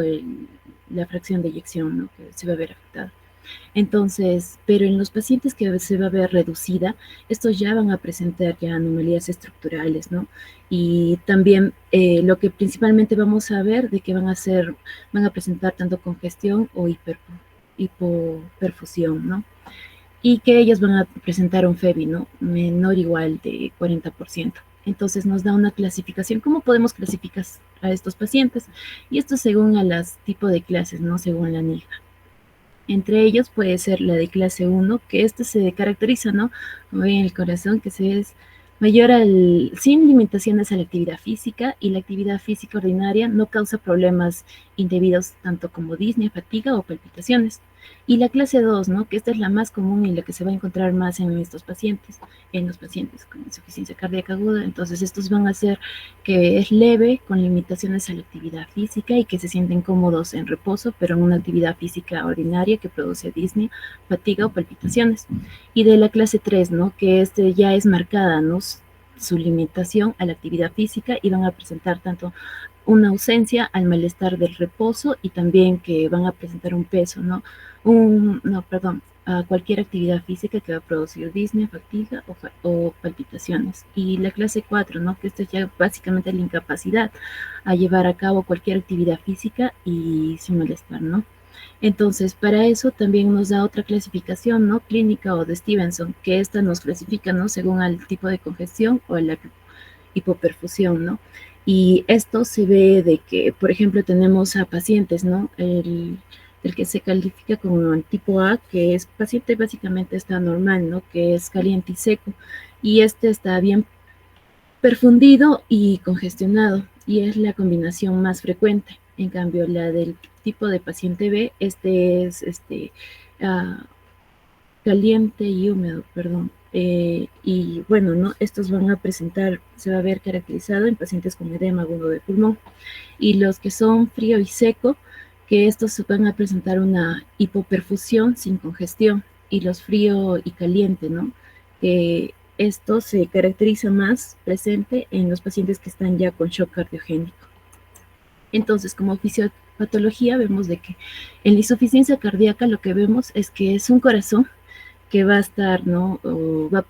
la fracción de eyección, ¿no?, que se va a ver afectada. Entonces, pero en los pacientes que se va a ver reducida, estos ya van a presentar ya anomalías estructurales, ¿no? Y también lo que principalmente vamos a ver de que van a presentar tanto congestión o hipoperfusión, ¿no? Y que ellos van a presentar un FEBI, ¿no?, menor o igual de 40%. Entonces nos da una clasificación. ¿Cómo podemos clasificar a estos pacientes? Y esto según a las tipos de clases, ¿no?, según la NIGA. Entre ellos puede ser la de clase 1, que esta se caracteriza, ¿no?, como ven en el corazón, que es mayor sin limitaciones a la actividad física, y la actividad física ordinaria no causa problemas indebidos tanto como disnea, fatiga o palpitaciones. Y la clase 2, ¿no?, que esta es la más común y la que se va a encontrar más en estos pacientes, en los pacientes con insuficiencia cardíaca aguda. Entonces estos van a ser que es leve, con limitaciones a la actividad física y que se sienten cómodos en reposo, pero en una actividad física ordinaria que produce disnea, fatiga o palpitaciones. Y de la clase 3, ¿no?, que ya es marcada, ¿no?, su limitación a la actividad física, y van a presentar tanto una ausencia al malestar del reposo, y también que van a presentar un peso, ¿no? A cualquier actividad física que va a producir disnea, fatiga o palpitaciones. Y la clase 4, ¿no?, que esta es ya básicamente la incapacidad a llevar a cabo cualquier actividad física y sin malestar, ¿no? Entonces, para eso también nos da otra clasificación, ¿no?, clínica o de Stevenson, que esta nos clasifica, ¿no?, según el tipo de congestión o la hipoperfusión, ¿no? Y esto se ve de que, por ejemplo, tenemos a pacientes, ¿no?, el que se califica como el tipo A, que es paciente básicamente está normal, ¿no?, que es caliente y seco, y este está bien perfundido y congestionado, y es la combinación más frecuente. En cambio, la del tipo de paciente B, este es caliente y húmedo, perdón. Y bueno, ¿no?, estos van a presentar, se va a ver caracterizado en pacientes con edema agudo de pulmón. Y los que son frío y seco, que estos van a presentar una hipoperfusión sin congestión. Y los frío y caliente, ¿no?, que esto se caracteriza más presente en los pacientes que están ya con shock cardiogénico. Entonces, como fisiopatología, vemos de que en la insuficiencia cardíaca lo que vemos es que es un corazón que va a estar, ¿no?, o va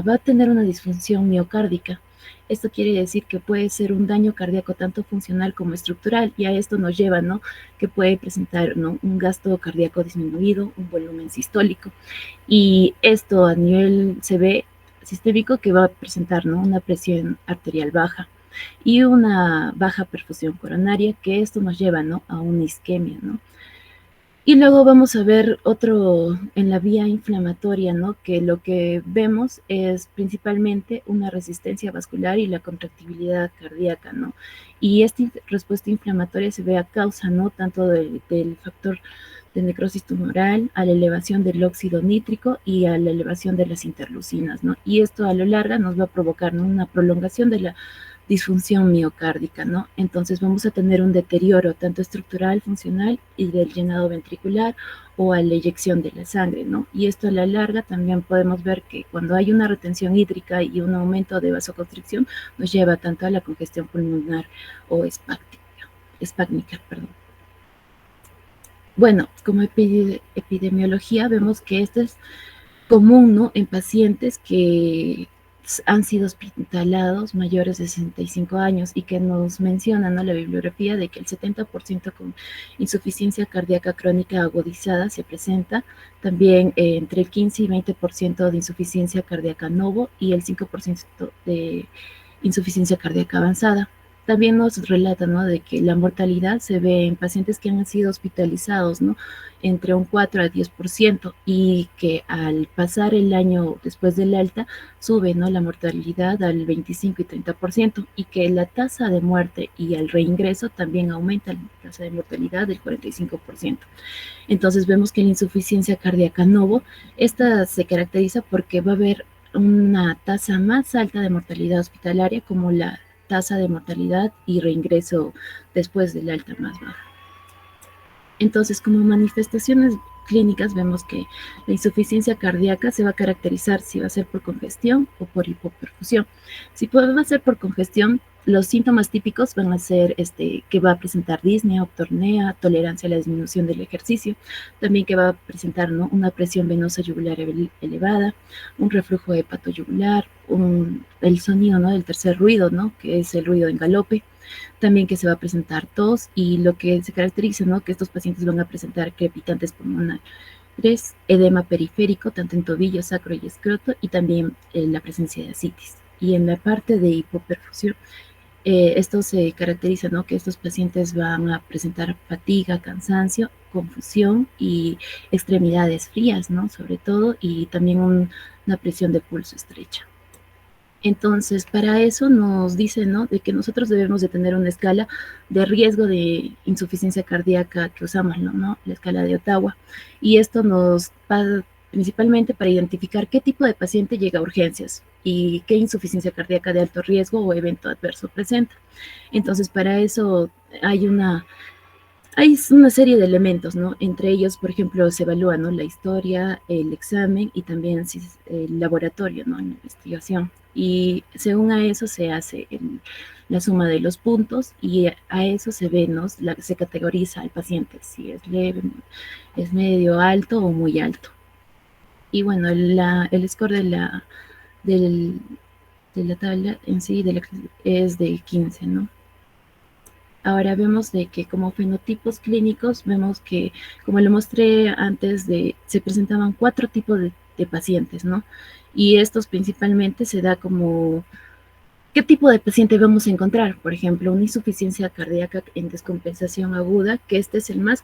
a tener una disfunción miocárdica. Esto quiere decir que puede ser un daño cardíaco tanto funcional como estructural, y a esto nos lleva, ¿no?, que puede presentar, ¿no?, un gasto cardíaco disminuido, un volumen sistólico, y esto a nivel CV sistémico que va a presentar, ¿no?, una presión arterial baja y una baja perfusión coronaria, que esto nos lleva, ¿no?, a una isquemia, ¿no? Y luego vamos a ver otro en la vía inflamatoria, ¿no?, que lo que vemos es principalmente una resistencia vascular y la contractibilidad cardíaca, ¿no? Y esta respuesta inflamatoria se ve a causa, ¿no?, tanto del factor de necrosis tumoral, a la elevación del óxido nítrico y a la elevación de las interleucinas, ¿no? Y esto a lo largo nos va a provocar, ¿no?, una prolongación de la disfunción miocárdica, ¿no? Entonces vamos a tener un deterioro tanto estructural, funcional y del llenado ventricular, o a la eyección de la sangre, ¿no? Y esto a la larga también podemos ver que cuando hay una retención hídrica y un aumento de vasoconstricción, nos lleva tanto a la congestión pulmonar o espásmica, perdón. Bueno, como epidemiología vemos que esto es común, ¿no?, en pacientes que han sido hospitalados mayores de 65 años, y que nos menciona, ¿no?, la bibliografía de que el 70% con insuficiencia cardíaca crónica agudizada se presenta, también entre el 15 y 20% de insuficiencia cardíaca novo, y el 5% de insuficiencia cardíaca avanzada. También nos relata, ¿no?, de que la mortalidad se ve en pacientes que han sido hospitalizados, ¿no?, entre un 4 a 10%, y que al pasar el año después del alta sube, ¿no?, la mortalidad al 25 y 30%, y que la tasa de muerte y al reingreso también aumenta la tasa de mortalidad del 45%. Entonces vemos que la insuficiencia cardíaca novo, esta se caracteriza porque va a haber una tasa más alta de mortalidad hospitalaria, como la tasa de mortalidad y reingreso después del alta más baja. Entonces, como manifestaciones clínicas, vemos que la insuficiencia cardíaca se va a caracterizar si va a ser por congestión o por hipoperfusión. Si va a ser por congestión, los síntomas típicos van a ser que va a presentar disnea, octornea, tolerancia a la disminución del ejercicio, también que va a presentar, ¿no?, una presión venosa yugular elevada, un reflujo hepatoyugular, el sonido, ¿no?, del tercer ruido, ¿no?, que es el ruido en galope, también que se va a presentar tos, y lo que se caracteriza, ¿no?, que estos pacientes van a presentar crepitantes pulmonares, edema periférico, tanto en tobillo, sacro y escroto, y también la presencia de ascitis. Y en la parte de hipoperfusión, esto se caracteriza, ¿no?, que estos pacientes van a presentar fatiga, cansancio, confusión y extremidades frías, ¿no?, sobre todo, y también una presión de pulso estrecha. Entonces, para eso nos dice, ¿no?, de que nosotros debemos de tener una escala de riesgo de insuficiencia cardíaca que usamos, ¿no?, la escala de Ottawa. Y esto nos va principalmente para identificar qué tipo de paciente llega a urgencias y qué insuficiencia cardíaca de alto riesgo o evento adverso presenta. Entonces, para eso hay una serie de elementos, ¿no? Entre ellos, por ejemplo, se evalúa, ¿no?, la historia, el examen y también el laboratorio, ¿no?, la investigación. Y según a eso se hace la suma de los puntos, y a eso se ve, ¿no?, se categoriza al paciente, si es leve, es medio, alto o muy alto. Y bueno, el score de la tabla en sí es de 15, ¿no? Ahora vemos de que como fenotipos clínicos, vemos que, como lo mostré antes, se presentaban 4 tipos de pacientes, ¿no? Y estos principalmente se da como ¿qué tipo de paciente vamos a encontrar? Por ejemplo, una insuficiencia cardíaca en descompensación aguda, que este es el más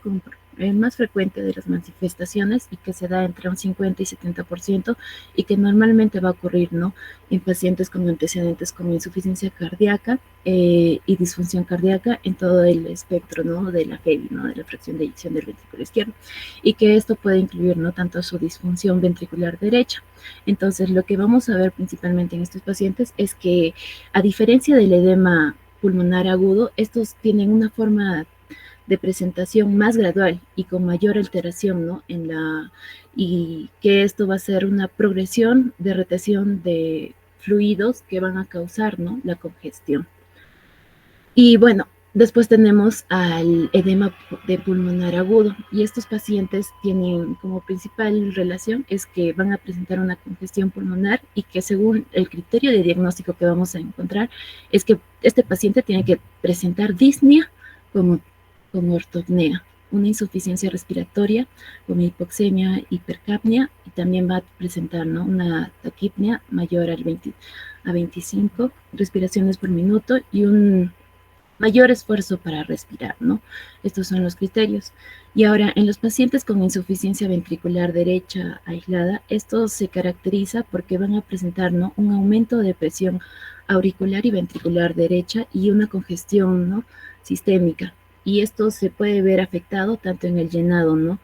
frecuente de las manifestaciones y que se da entre un 50 y 70%, y que normalmente va a ocurrir, ¿no?, en pacientes con antecedentes como insuficiencia cardíaca y disfunción cardíaca en todo el espectro, ¿no?, de la FEBI, ¿no?, de la fracción de eyección del ventrículo izquierdo, y que esto puede incluir, ¿no?, tanto su disfunción ventricular derecha. Entonces, lo que vamos a ver principalmente en estos pacientes es que, a diferencia del edema pulmonar agudo, estos tienen una forma de presentación más gradual y con mayor alteración, ¿no?, y que esto va a ser una progresión de retención de fluidos que van a causar, ¿no?, la congestión. Y bueno, después tenemos al edema de pulmonar agudo, y estos pacientes tienen como principal relación es que van a presentar una congestión pulmonar, y que según el criterio de diagnóstico que vamos a encontrar es que este paciente tiene que presentar disnea con ortopnea, una insuficiencia respiratoria con hipoxemia, hipercapnia, y también va a presentar, ¿no?, una taquipnea mayor a 25 respiraciones por minuto y un mayor esfuerzo para respirar, ¿no? Estos son los criterios. Y ahora, en los pacientes con insuficiencia ventricular derecha aislada, esto se caracteriza porque van a presentar, ¿no?, un aumento de presión auricular y ventricular derecha y una congestión, ¿no?, sistémica. Y esto se puede ver afectado tanto en el llenado, ¿no?,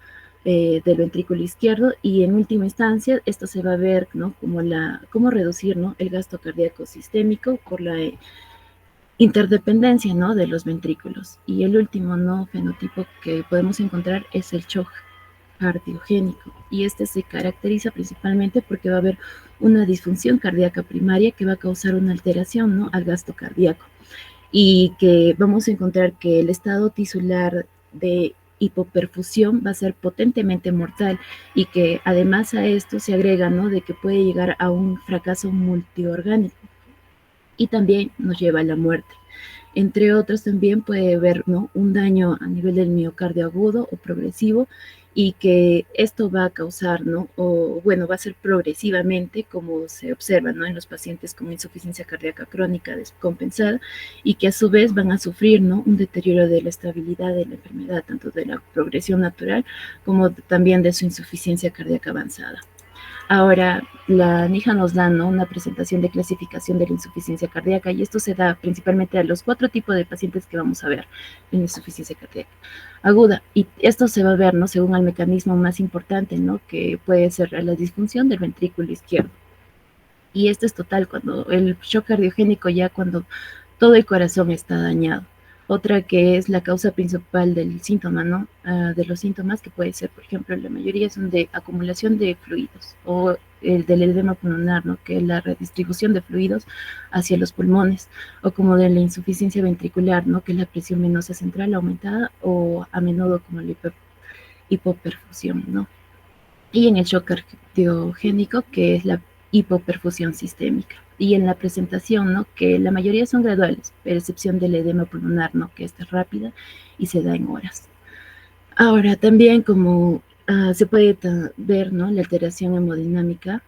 del ventrículo izquierdo, y en última instancia esto se va a ver, ¿no?, cómo reducir, ¿no?, el gasto cardíaco sistémico por la interdependencia, ¿no?, de los ventrículos. Y el último, ¿no?, fenotipo que podemos encontrar es el shock cardiogénico, y este se caracteriza principalmente porque va a haber una disfunción cardíaca primaria que va a causar una alteración, ¿no?, al gasto cardíaco, y que vamos a encontrar que el estado tisular de hipoperfusión va a ser potentemente mortal, y que además a esto se agrega, ¿no?, de que puede llegar a un fracaso multiorgánico, y también nos lleva a la muerte. Entre otros, también puede haber, ¿no?, un daño a nivel del miocardio agudo o progresivo, y que esto va a causar, ¿no?, o bueno, va a ser progresivamente, como se observa, ¿no?, en los pacientes con insuficiencia cardíaca crónica descompensada, y que a su vez van a sufrir, ¿no?, un deterioro de la estabilidad de la enfermedad, tanto de la progresión natural como también de su insuficiencia cardíaca avanzada. Ahora, la NIJA nos da, ¿no?, una presentación de clasificación de la insuficiencia cardíaca, y esto se da principalmente a los 4 tipos de pacientes que vamos a ver en insuficiencia cardíaca aguda, y esto se va a ver, ¿no?, según el mecanismo más importante, ¿no?, que puede ser la disfunción del ventrículo izquierdo. Y esto es total, cuando el shock cardiogénico ya cuando todo el corazón está dañado. Otra que es la causa principal del síntoma, ¿no? De los síntomas que puede ser, por ejemplo, la mayoría son de acumulación de fluidos o el del edema pulmonar, ¿no? Que es la redistribución de fluidos hacia los pulmones, o como de la insuficiencia ventricular, ¿no? Que es la presión venosa central aumentada o a menudo como la hipoperfusión, ¿no? Y en el shock cardiogénico, que es la hipoperfusión sistémica. Y en la presentación, ¿no? Que la mayoría son graduales, a excepción del edema pulmonar, ¿no? Que esta es rápida y se da en horas. Ahora, también como se puede ver, ¿no? La alteración hemodinámica,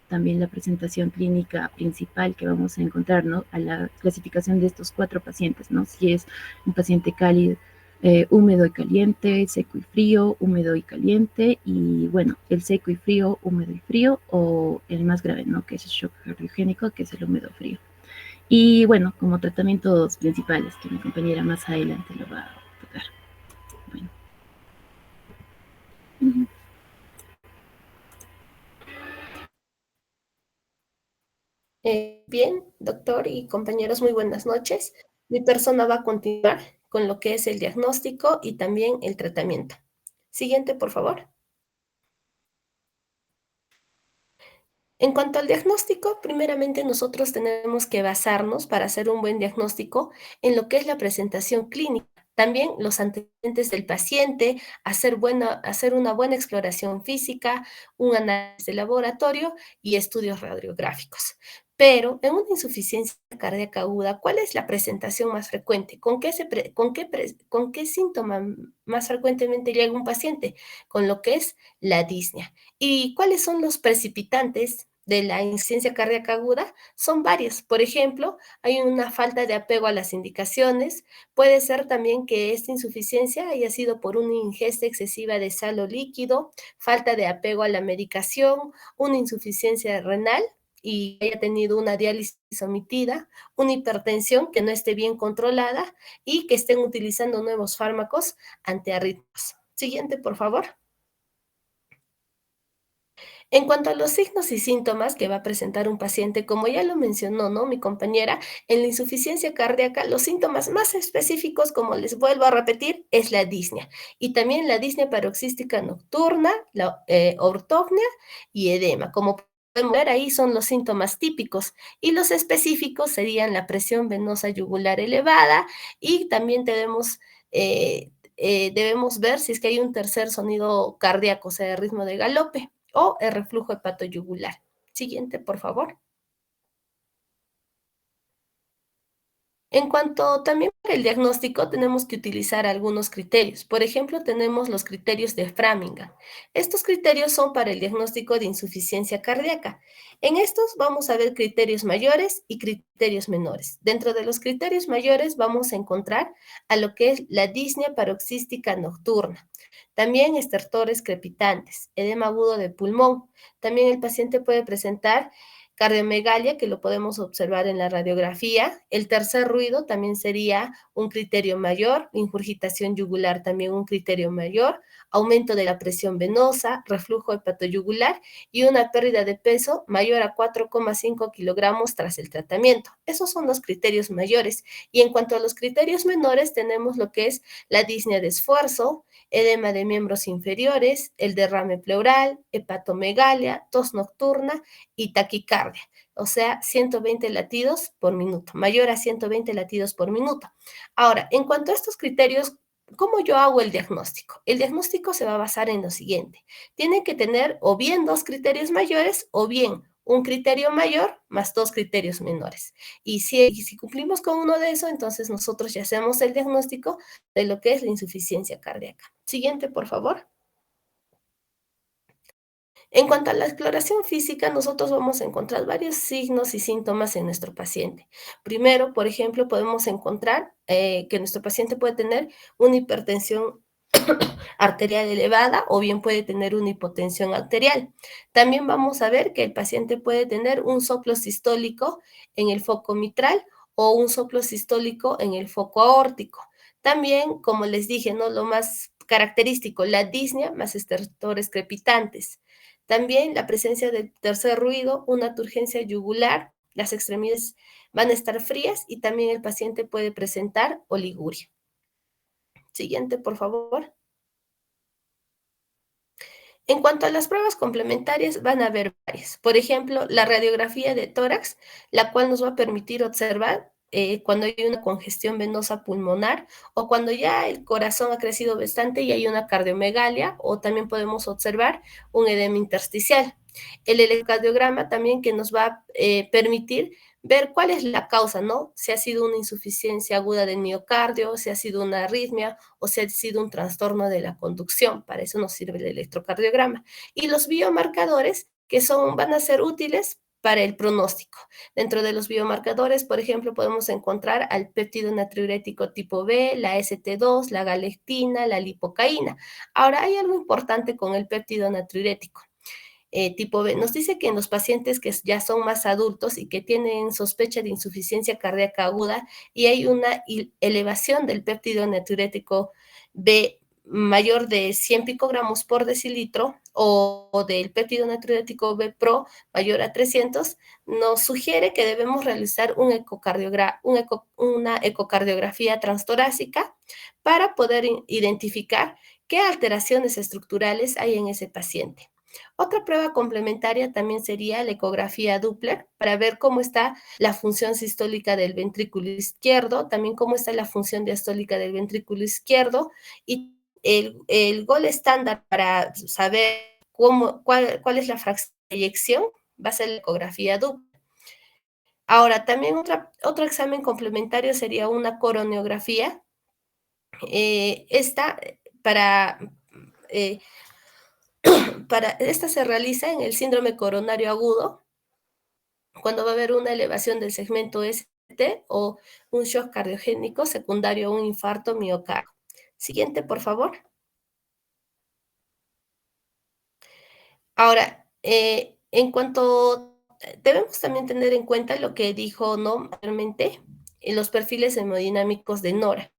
también la presentación clínica principal que vamos a encontrar, ¿no? A la clasificación de estos 4 pacientes, ¿no? Si es un paciente cálido, húmedo y caliente, seco y frío, húmedo y caliente, y bueno, el seco y frío, húmedo y frío, o el más grave, ¿no? Que es el shock cardiogénico, que es el húmedo frío. Y bueno, como tratamientos principales, que mi compañera más adelante lo va a tocar. Bueno. Bien, doctor y compañeros, muy buenas noches. Mi persona va a continuar con lo que es el diagnóstico y también el tratamiento. Siguiente, por favor. En cuanto al diagnóstico, primeramente nosotros tenemos que basarnos para hacer un buen diagnóstico en lo que es la presentación clínica. También los antecedentes del paciente, hacer una buena exploración física, un análisis de laboratorio y estudios radiográficos. Pero en una insuficiencia cardíaca aguda, ¿cuál es la presentación más frecuente? ¿Con qué síntoma más frecuentemente llega un paciente? Con lo que es la disnea. ¿Y cuáles son los precipitantes de la insuficiencia cardíaca aguda? Son varios. Por ejemplo, hay una falta de apego a las indicaciones. Puede ser también que esta insuficiencia haya sido por una ingesta excesiva de sal o líquido, falta de apego a la medicación, una insuficiencia renal y haya tenido una diálisis omitida, una hipertensión que no esté bien controlada y que estén utilizando nuevos fármacos antiarrítmicos. Siguiente, por favor. En cuanto a los signos y síntomas que va a presentar un paciente, como ya lo mencionó, ¿no? Mi compañera, en la insuficiencia cardíaca, los síntomas más específicos, como les vuelvo a repetir, es la disnea. Y también la disnea paroxística nocturna, la ortopnea y edema. Como podemos ver, ahí son los síntomas típicos. Y los específicos serían la presión venosa yugular elevada y también debemos ver si es que hay un tercer sonido cardíaco, o sea, de ritmo de galope o el reflujo hepatoyugular. Siguiente, por favor. En cuanto también para el diagnóstico, tenemos que utilizar algunos criterios. Por ejemplo, tenemos los criterios de Framingham. Estos criterios son para el diagnóstico de insuficiencia cardíaca. En estos vamos a ver criterios mayores y criterios menores. Dentro de los criterios mayores vamos a encontrar a lo que es la disnea paroxística nocturna. También estertores crepitantes, edema agudo de pulmón. También el paciente puede presentar cardiomegalia, que lo podemos observar en la radiografía. El tercer ruido también sería un criterio mayor, ingurgitación yugular también un criterio mayor, aumento de la presión venosa, reflujo hepatoyugular y una pérdida de peso mayor a 4,5 kilogramos tras el tratamiento. Esos son los criterios mayores. Y en cuanto a los criterios menores, tenemos lo que es la disnea de esfuerzo, edema de miembros inferiores, el derrame pleural, hepatomegalia, tos nocturna y taquicardia, o sea, 120 latidos por minuto, mayor a 120 latidos por minuto. Ahora, en cuanto a estos criterios, ¿cómo yo hago el diagnóstico? El diagnóstico se va a basar en lo siguiente. Tienen que tener o bien 2 criterios mayores o bien un criterio mayor más 2 criterios menores. Y si cumplimos con uno de esos, entonces nosotros ya hacemos el diagnóstico de lo que es la insuficiencia cardíaca. Siguiente, por favor. En cuanto a la exploración física, nosotros vamos a encontrar varios signos y síntomas en nuestro paciente. Primero, por ejemplo, podemos encontrar que nuestro paciente puede tener una hipertensión arterial elevada o bien puede tener una hipotensión arterial. También vamos a ver que el paciente puede tener un soplo sistólico en el foco mitral o un soplo sistólico en el foco aórtico. También, como les dije, ¿no? Lo más característico, la disnea más estertores crepitantes. También la presencia de tercer ruido, una turgencia yugular, las extremidades van a estar frías y también el paciente puede presentar oliguria. Siguiente, por favor. En cuanto a las pruebas complementarias, van a haber varias. Por ejemplo, la radiografía de tórax, la cual nos va a permitir observar cuando hay una congestión venosa pulmonar o cuando ya el corazón ha crecido bastante y hay una cardiomegalia, o también podemos observar un edema intersticial. El electrocardiograma también, que nos va a permitir ver cuál es la causa, ¿no? Si ha sido una insuficiencia aguda del miocardio, si ha sido una arritmia o si ha sido un trastorno de la conducción. Para eso nos sirve el electrocardiograma. Y los biomarcadores, que van a ser útiles para el pronóstico. Dentro de los biomarcadores, por ejemplo, podemos encontrar al péptido natriurético tipo B, la ST2, la galectina, la lipocaína. Ahora, hay algo importante con el péptido natriurético. Tipo B, nos dice que en los pacientes que ya son más adultos y que tienen sospecha de insuficiencia cardíaca aguda y hay una elevación del péptido natriurético B mayor de 100 picogramos por decilitro o del péptido natriurético B pro mayor a 300, nos sugiere que debemos realizar una ecocardiografía transtorácica para poder identificar qué alteraciones estructurales hay en ese paciente. Otra prueba complementaria también sería la ecografía Doppler para ver cómo está la función sistólica del ventrículo izquierdo, también cómo está la función diastólica del ventrículo izquierdo, y el gol estándar para saber cuál es la fracción de eyección va a ser la ecografía Doppler. Ahora, también otro examen complementario sería una coroneografía. Esta se realiza en el síndrome coronario agudo, cuando va a haber una elevación del segmento ST o un shock cardiogénico secundario a un infarto miocardio. Siguiente, por favor. Ahora, debemos también tener en cuenta lo que dijo ¿no? anteriormente, los perfiles hemodinámicos de Nora.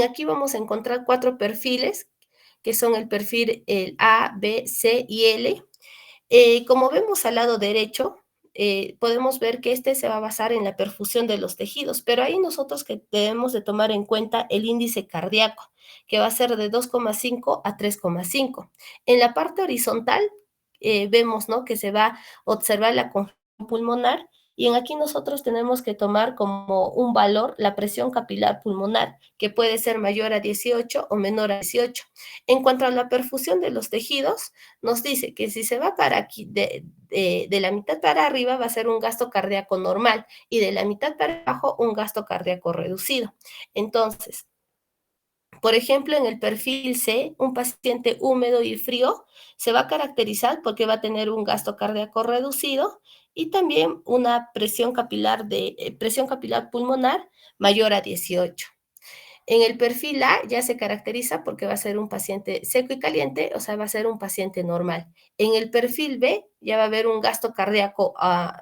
Aquí vamos a encontrar 4 perfiles, que son el perfil el A, B, C y L. Como vemos al lado derecho, podemos ver que este se va a basar en la perfusión de los tejidos, pero ahí nosotros que debemos de tomar en cuenta el índice cardíaco, que va a ser de 2,5 a 3,5. En la parte horizontal vemos ¿no? que se va a observar la congestión pulmonar, y aquí nosotros tenemos que tomar como un valor la presión capilar pulmonar, que puede ser mayor a 18 o menor a 18. En cuanto a la perfusión de los tejidos, nos dice que si se va para aquí, de la mitad para arriba va a ser un gasto cardíaco normal y de la mitad para abajo un gasto cardíaco reducido. Entonces, por ejemplo, en el perfil C, un paciente húmedo y frío se va a caracterizar porque va a tener un gasto cardíaco reducido y también una presión capilar pulmonar mayor a 18. En el perfil A ya se caracteriza porque va a ser un paciente seco y caliente, o sea, va a ser un paciente normal. En el perfil B ya va a haber un gasto cardíaco,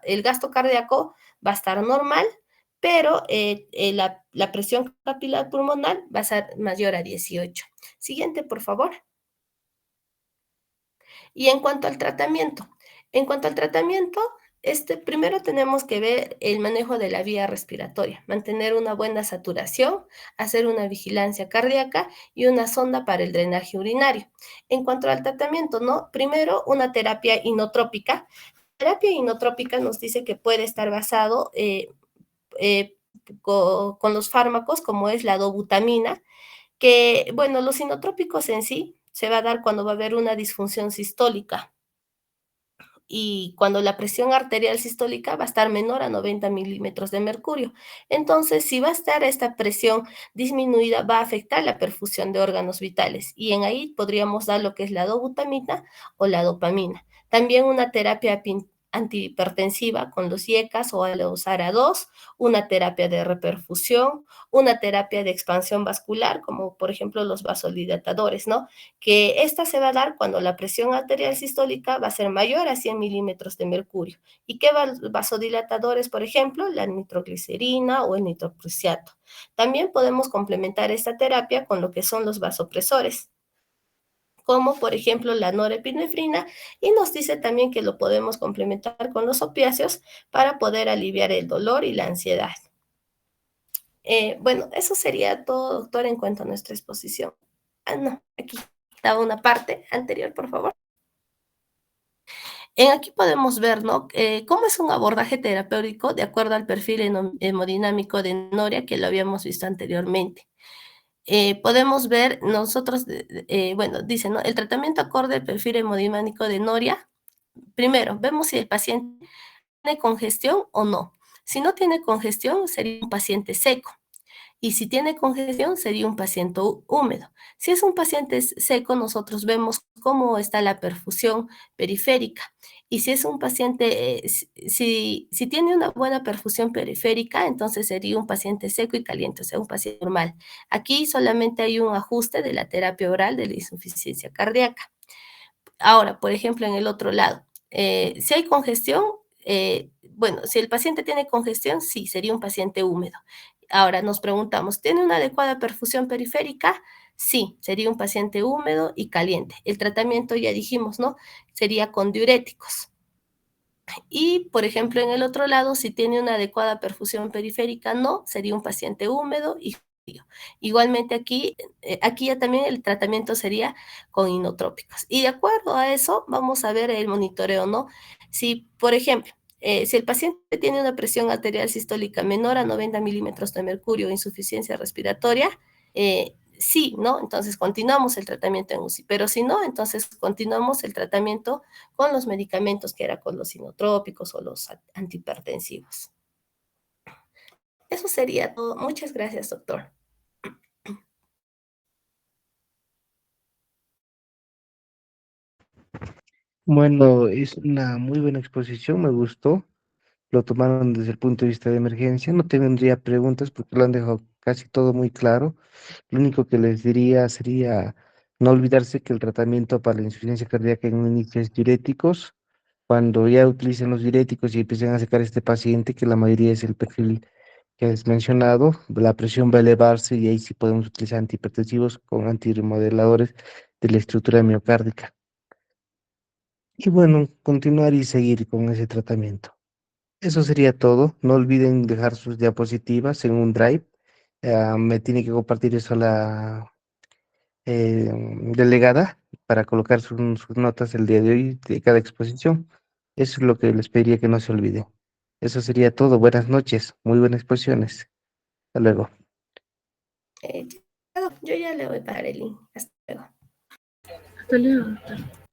el gasto cardíaco va a estar normal, pero la presión capilar pulmonar va a ser mayor a 18. Siguiente, por favor. Y en cuanto al tratamiento, primero tenemos que ver el manejo de la vía respiratoria, mantener una buena saturación, hacer una vigilancia cardíaca y una sonda para el drenaje urinario. En cuanto al tratamiento, ¿no? Primero, una terapia inotrópica. La terapia inotrópica nos dice que puede estar basado con los fármacos, como es la dobutamina, que, bueno, los inotrópicos en sí se va a dar cuando va a haber una disfunción sistólica y cuando la presión arterial sistólica va a estar menor a 90 milímetros de mercurio. Entonces, si va a estar esta presión disminuida, va a afectar la perfusión de órganos vitales y en ahí podríamos dar lo que es la dobutamina o la dopamina. También una terapia antihipertensiva con los IECAS o los ARA2, una terapia de reperfusión, una terapia de expansión vascular, como por ejemplo los vasodilatadores, ¿no? Que esta se va a dar cuando la presión arterial sistólica va a ser mayor a 100 milímetros de mercurio. ¿Y qué vasodilatadores, por ejemplo? La nitroglicerina o el nitroprusiato. También podemos complementar esta terapia con lo que son los vasopresores, como por ejemplo la norepinefrina, y nos dice también que lo podemos complementar con los opiáceos para poder aliviar el dolor y la ansiedad. Bueno, eso sería todo, doctor, en cuanto a nuestra exposición. Ah, no, aquí estaba una parte anterior, por favor. Aquí podemos ver, ¿no? Cómo es un abordaje terapéutico de acuerdo al perfil hemodinámico de Noria que lo habíamos visto anteriormente. Podemos ver nosotros, bueno, dice, ¿no? El tratamiento acorde al perfil hemodinámico de Noria. Primero, vemos si el paciente tiene congestión o no. Si no tiene congestión, sería un paciente seco. Y si tiene congestión, sería un paciente húmedo. Si es un paciente seco, nosotros vemos cómo está la perfusión periférica. Y si es un paciente, si tiene una buena perfusión periférica, entonces sería un paciente seco y caliente, o sea, un paciente normal. Aquí solamente hay un ajuste de la terapia oral de la insuficiencia cardíaca. Ahora, por ejemplo, en el otro lado, si hay congestión, bueno, si el paciente tiene congestión, sí, sería un paciente húmedo. Ahora nos preguntamos, ¿tiene una adecuada perfusión periférica? Sí, sería un paciente húmedo y caliente. El tratamiento, ya dijimos, ¿no? Sería con diuréticos. Y, por ejemplo, en el otro lado, si tiene una adecuada perfusión periférica, no, sería un paciente húmedo y frío. Igualmente aquí ya también el tratamiento sería con inotrópicos. Y de acuerdo a eso, vamos a ver el monitoreo, ¿no? Si, por ejemplo, si el paciente tiene una presión arterial sistólica menor a 90 milímetros de mercurio, insuficiencia respiratoria, sí, ¿no? Entonces continuamos el tratamiento en UCI, pero si no, entonces continuamos el tratamiento con los medicamentos que era con los inotrópicos o los antihipertensivos. Eso sería todo. Muchas gracias, doctor. Bueno, es una muy buena exposición, me gustó. Lo tomaron desde el punto de vista de emergencia. No tendría preguntas porque lo han dejado casi todo muy claro. Lo único que les diría sería no olvidarse que el tratamiento para la insuficiencia cardíaca en un inicio es diuréticos. Cuando ya utilicen los diuréticos y empiecen a sacar a este paciente, que la mayoría es el perfil que has mencionado, la presión va a elevarse y ahí sí podemos utilizar antihipertensivos con antirremodeladores de la estructura miocárdica. Y bueno, continuar y seguir con ese tratamiento. Eso sería todo. No olviden dejar sus diapositivas en un drive. Me tiene que compartir eso la delegada para colocar sus notas el día de hoy de cada exposición. Eso es lo que les pediría que no se olvide. Eso sería todo. Buenas noches. Muy buenas exposiciones. Hasta luego. Yo ya le voy para el link. Hasta luego. Hasta luego, doctor.